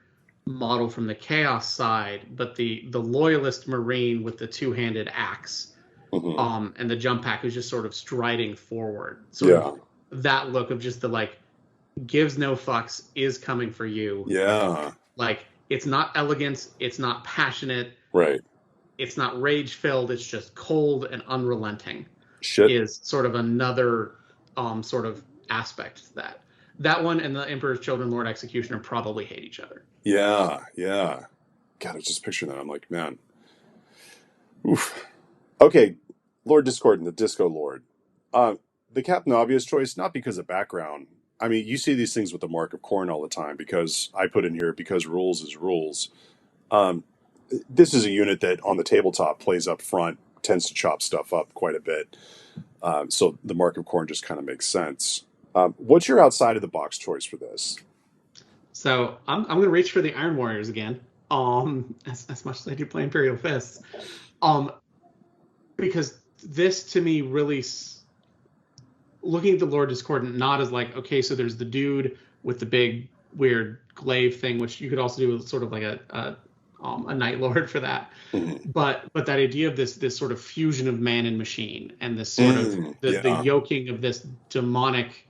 model from the Chaos side, but the loyalist Marine with the two-handed axe, Hmm. and the jump pack who's just sort of striding forward, sort of Yeah. that look of just the like gives no fucks, is coming for you. Yeah. Like it's not elegant, it's not passionate, Right. it's not rage filled, it's just cold and unrelenting. Shit. Is sort of another sort of aspect to that. That one and the Emperor's Children Lord Executioner probably hate each other. Yeah. Yeah. God, I was just picturing that. I'm like, man. Oof. Okay. Lord Discord and the Disco Lord. The Captain Obvious choice, not because of background. I mean, you see these things with the Mark of Corn all the time because I put in here because rules is rules. Um, this is a unit that on the tabletop plays up front, tends to chop stuff up quite a bit. So the Mark of Corn just kind of makes sense. What's your outside of the box choice for this? So I'm gonna reach for the Iron Warriors again. As much as I do play Imperial Fists. Um, because this to me really looking at the Lord Discordant not as like, okay, so there's the dude with the big weird glaive thing, which you could also do with sort of like a Night Lord for that. Mm, But that idea of this sort of fusion of man and machine, and this sort of the yeah. yoking of this demonic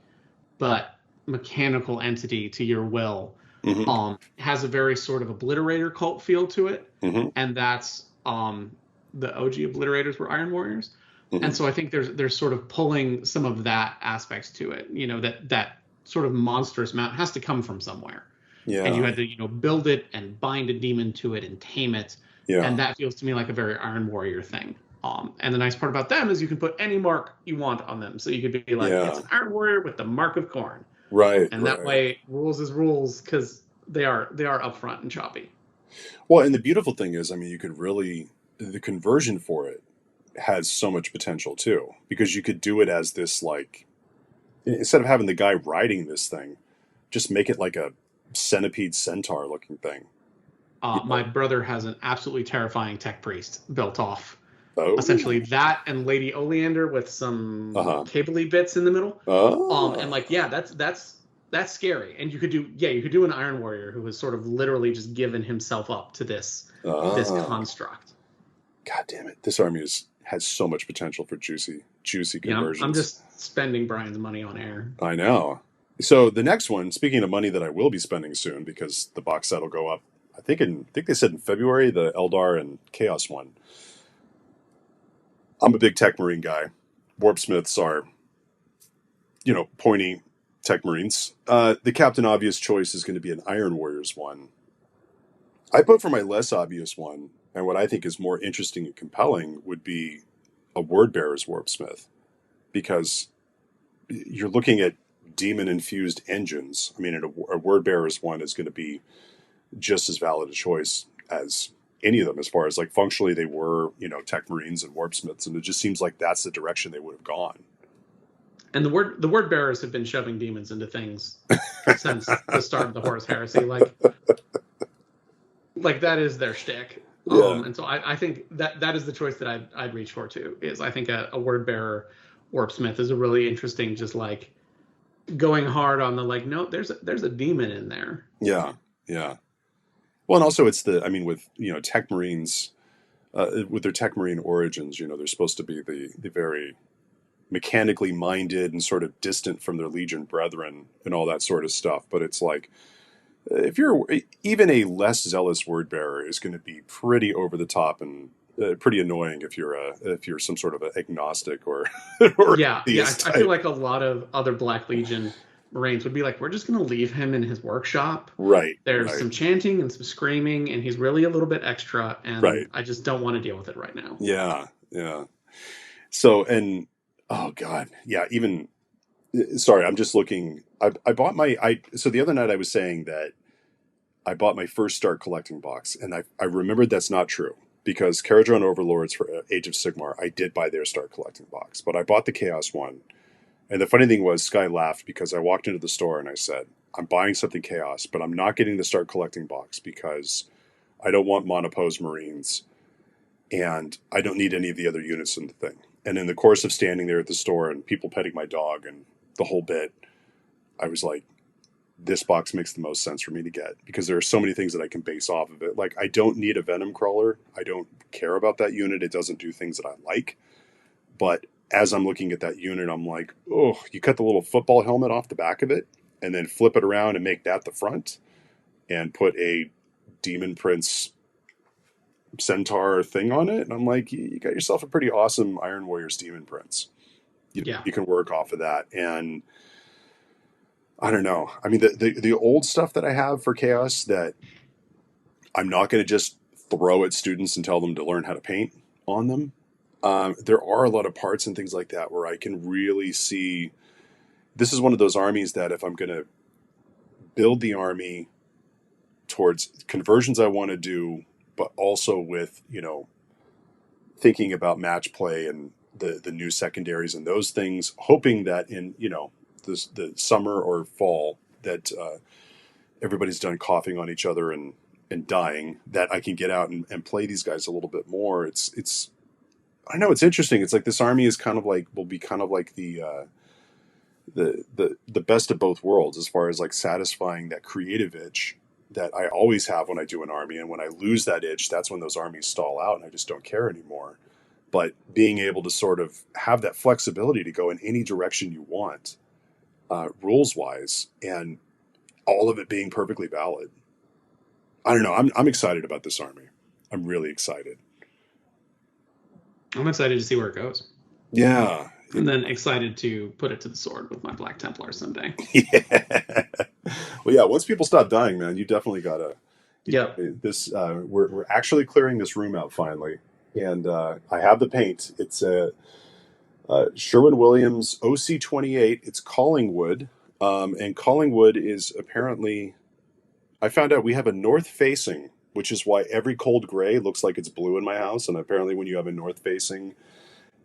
but mechanical entity to your will, Hmm. has a very sort of obliterator cult feel to it, Hmm. and that's the OG obliterators were Iron Warriors. And Hmm. so I think there's sort of pulling some of that aspects to it. That sort of monstrous mount has to come from somewhere, and you Yeah. had to build it and bind a demon to it and tame it, Yeah. and that feels to me like a very Iron Warrior thing. And the nice part about them is you can put any mark you want on them. So you could be like, it's Yeah. an Iron Warrior with the Mark of Corn, Right. and that Right. way rules is rules because they are upfront and choppy. Well, and the beautiful thing is, I mean, you could really, the conversion for it has so much potential too, because you could do it as this, like, instead of having the guy riding this thing, just make it like a centipede centaur looking thing. You My know? brother has an absolutely terrifying tech priest built off Oh. essentially that and Lady Oleander with some Uh-huh. cabley bits in the middle. And like, Oh. yeah, that's scary. And you could do an Iron Warrior who has sort of literally just given himself up to this Ah. construct. God damn it. This army has so much potential for juicy Yeah, I'm conversions. just spending Brian's money on air. I know. So the next one, speaking of money that I will be spending soon, because the box set will go up, I think they said in February, the Eldar and Chaos one. I'm a big Tech Marine guy. Warp Smiths are, pointy Tech Marines. The Captain Obvious choice is going to be an Iron Warriors one. I put for my less obvious one, and what I think is more interesting and compelling would be a Word Bearer's Warp Smith, because you're looking at demon infused engines. I mean, a Word Bearer's one is going to be just as valid a choice as any of them, as far as like functionally they were, Tech Marines and Warp Smiths, and it just seems like that's the direction they would have gone. And the word bearers have been shoving demons into things since the start of the Horus Heresy. Like that is their shtick. Yeah. And so I think that is the choice that I'd reach for too. Is I think a word bearer Warp Smith is a really interesting, just like going hard on the like, no, there's a demon in there. Yeah. Yeah. Well, and also it's I mean, with, Tech Marines, with their Tech Marine origins, they're supposed to be the very mechanically minded and sort of distant from their Legion brethren and all that sort of stuff. But it's like, if you're even a less zealous word bearer is going to be pretty over the top and pretty annoying if you're some sort of an agnostic or Yeah, theist I feel type. like a lot of other Black Legion Marines would be like, we're just going to leave him in his workshop. Right, There's right, some chanting and some screaming, and he's really a little bit extra, right. and I just don't want to deal with it right now. Yeah, yeah. So, and oh God, yeah, even sorry, I'm just looking. I bought so the other night I was saying that I bought my first Start Collecting box, and I remembered that's not true because Caradron Overlords for Age of Sigmar, I did buy their Start Collecting box, but I bought the Chaos one. And the funny thing was, Sky laughed because I walked into the store and I said, I'm buying something Chaos, but I'm not getting the Start Collecting box because I don't want monopose Marines and I don't need any of the other units in the thing. And in the course of standing there at the store and people petting my dog and the whole bit, I was like, this box makes the most sense for me to get because there are so many things that I can base off of it. Like, I don't need a Venom Crawler. I don't care about that unit. It doesn't do things that I like. But as I'm looking at that unit, I'm like, oh, you cut the little football helmet off the back of it and then flip it around and make that the front and put a Demon Prince Centaur thing on it. And I'm like, you got yourself a pretty awesome Iron Warriors Demon Prince. Yeah. You can work off of that. And I don't know. I mean, the old stuff that I have for Chaos that I'm not going to just throw at students and tell them to learn how to paint on them. There are a lot of parts and things like that where I can really see this is one of those armies that if I'm going to build the army towards conversions I want to do, but also with, thinking about match play and the new secondaries and those things, hoping that in, the summer or fall that everybody's done coughing on each other and dying, that I can get out and play these guys a little bit more. It's I know it's interesting. It's like this army is will be kind of like the best of both worlds as far as like satisfying that creative itch that I always have when I do an army. And when I lose that itch, that's when those armies stall out and I just don't care anymore. But being able to sort of have that flexibility to go in any direction you want, rules wise, and all of it being perfectly valid. I don't know. I'm excited about this army. I'm really excited. I'm excited to see where it goes. Yeah. And then excited to put it to the sword with my Black Templar someday. Yeah. Well, yeah. Once people stop dying, man, you definitely gotta. Yep. This we're actually clearing this room out finally, and I have the paint. It's a Sherwin-Williams OC28. It's Collingwood, and Collingwood is apparently. I found out we have a north facing, which is why every cold gray looks like it's blue in my house, and apparently when you have a north facing,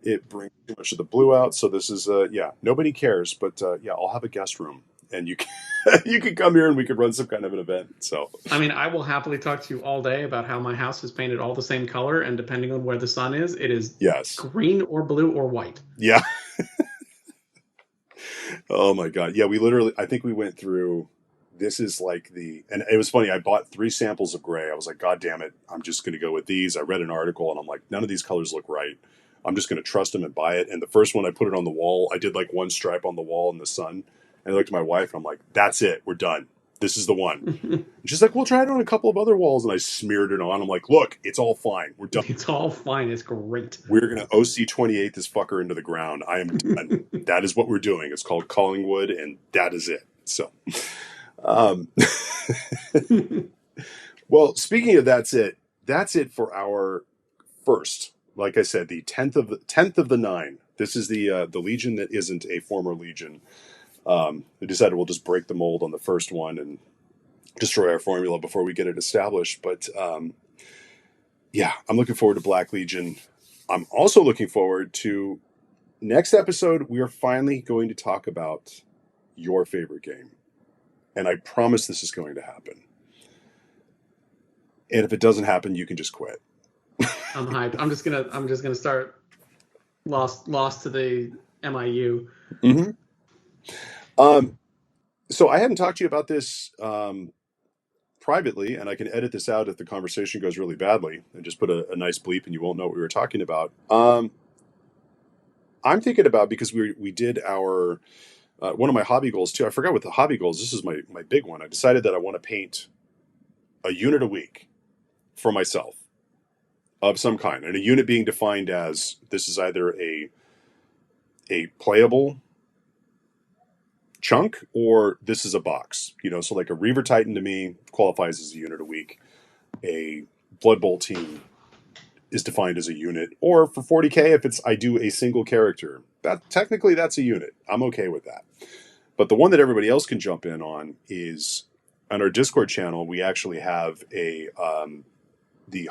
it brings too much of the blue out. So this is nobody cares, but I'll have a guest room and you can you can come here and we could run some kind of an event. So I mean, I will happily talk to you all day about how my house is painted all the same color, and depending on where the sun is, it is green or blue or white. Yeah. Oh my God. Yeah, I think we went through. This is like and it was funny. I bought 3 samples of gray. I was like, God damn it, I'm just going to go with these. I read an article and I'm like, none of these colors look right. I'm just going to trust them and buy it. And the first one I put it on the wall, I did like one stripe on the wall in the sun. And I looked at my wife and I'm like, that's it. We're done. This is the one. And she's like, we'll try it on a couple of other walls. And I smeared it on. I'm like, look, it's all fine. We're done. It's all fine. It's great. We're going to OC28 this fucker into the ground. I am done. That is what we're doing. It's called Collingwood and that is it. So, well, speaking of that's it for our first. Like I said, the 10th of the 9. This is the Legion that isn't a former Legion. We decided we'll just break the mold on the first one and destroy our formula before we get it established. But I'm looking forward to Black Legion. I'm also looking forward to next episode. We are finally going to talk about your favorite game, and I promise this is going to happen. And if it doesn't happen, you can just quit. I'm hyped. I'm just gonna start lost to the MIU. Mm-hmm. So I hadn't talked to you about this privately, and I can edit this out if the conversation goes really badly, and just put a nice bleep, and you won't know what we were talking about. I'm thinking about, because we did our one of my hobby goals too. I forgot what the hobby goals. This is my big one. I decided that I want to paint a unit a week for myself of some kind, and a unit being defined as this is either a playable chunk or this is a box. So like a Reaver Titan to me qualifies as a unit a week. A Blood Bowl team is defined as a unit, or for 40K, if I do a single character, that technically that's a unit. I'm okay with that. But the one that everybody else can jump in on is on our Discord channel. We actually have the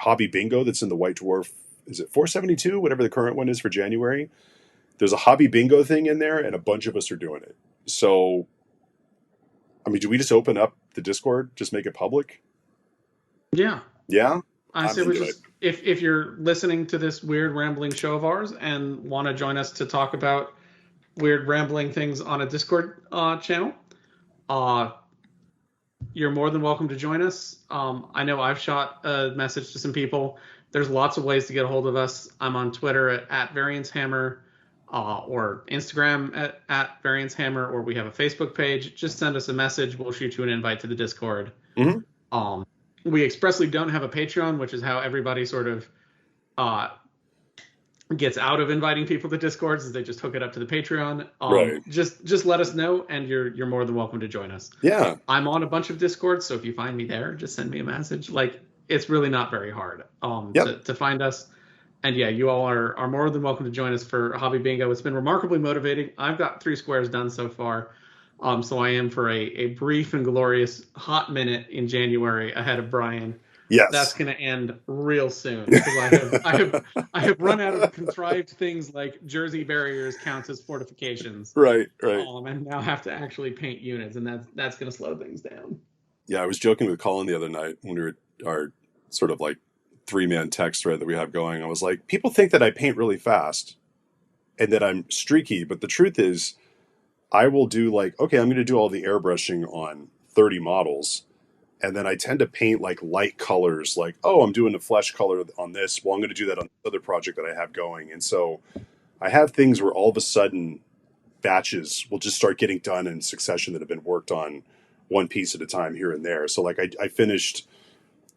hobby bingo that's in the White Dwarf. Is it 472? Whatever the current one is for January. There's a hobby bingo thing in there, and a bunch of us are doing it. So, I mean, do we just open up the Discord, just make it public? Yeah. Yeah? I say we just, if you're listening to this weird rambling show of ours and want to join us to talk about weird rambling things on a Discord channel, you're more than welcome to join us. I know I've shot a message to some people. There's lots of ways to get a hold of us. I'm on Twitter at VarianceHammer, or Instagram at VarianceHammer, or we have a Facebook page. Just send us a message. We'll shoot you an invite to the Discord. Mm-hmm. We expressly don't have a Patreon, which is how everybody sort of gets out of inviting people to Discords, is they just hook it up to the Patreon. Right. Just let us know, and you're more than welcome to join us. Yeah. I'm on a bunch of Discords, so if you find me there, just send me a message. Like, it's really not very hard to find us. And yeah, you all are more than welcome to join us for Hobby Bingo. It's been remarkably motivating. I've got 3 squares done so far. So I am for a brief and glorious hot minute in January ahead of Brian. Yes. That's going to end real soon, because I have run out of contrived things like Jersey barriers counts as fortifications. Right. And now have to actually paint units, and that's going to slow things down. Yeah, I was joking with Colin the other night when we were our sort of like 3-man text thread that we have going. I was like, people think that I paint really fast and that I'm streaky, but the truth is I will do like, okay, I'm going to do all the airbrushing on 30 models. And then I tend to paint like light colors, like, oh, I'm doing a flesh color on this. Well, I'm going to do that on the other project that I have going. And so I have things where all of a sudden batches will just start getting done in succession that have been worked on one piece at a time here and there. So like I finished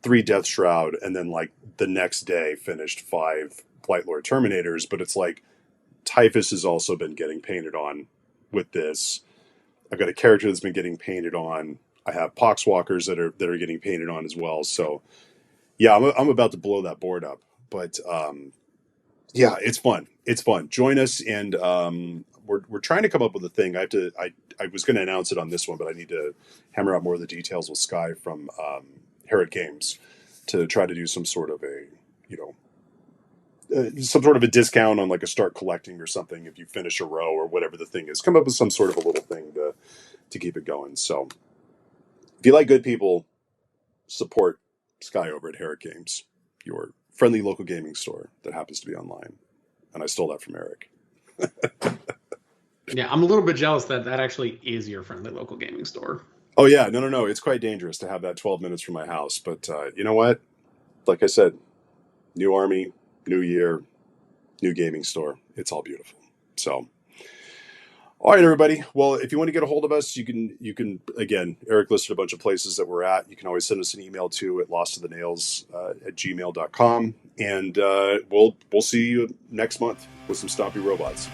3 Death Shroud, and then like the next day finished 5 Blightlord Terminators. But it's like Typhus has also been getting painted on with this. I've got a character that's been getting painted on. I have Poxwalkers that are getting painted on as well. So yeah, I'm about to blow that board up. But yeah, it's fun. It's fun. Join us, and we're trying to come up with a thing. I was going to announce it on this one, but I need to hammer out more of the details with Sky from Herod Games to try to do some sort of some sort of a discount on like a start collecting or something if you finish a row or whatever the thing is. Come up with some sort of a little thing to keep it going. So if you like good people, support Sky over at Herod Games, your friendly local gaming store that happens to be online. And I stole that from Eric. Yeah, I'm a little bit jealous that actually is your friendly local gaming store. Oh yeah, no. It's quite dangerous to have that 12 minutes from my house. But you know what? Like I said, new army, new year, new gaming store. It's all beautiful. So, all right, everybody. Well, if you want to get a hold of us, you can again, Eric listed a bunch of places that we're at. You can always send us an email to at losttothenails@gmail.com. And we'll see you next month with some Stompy Robots.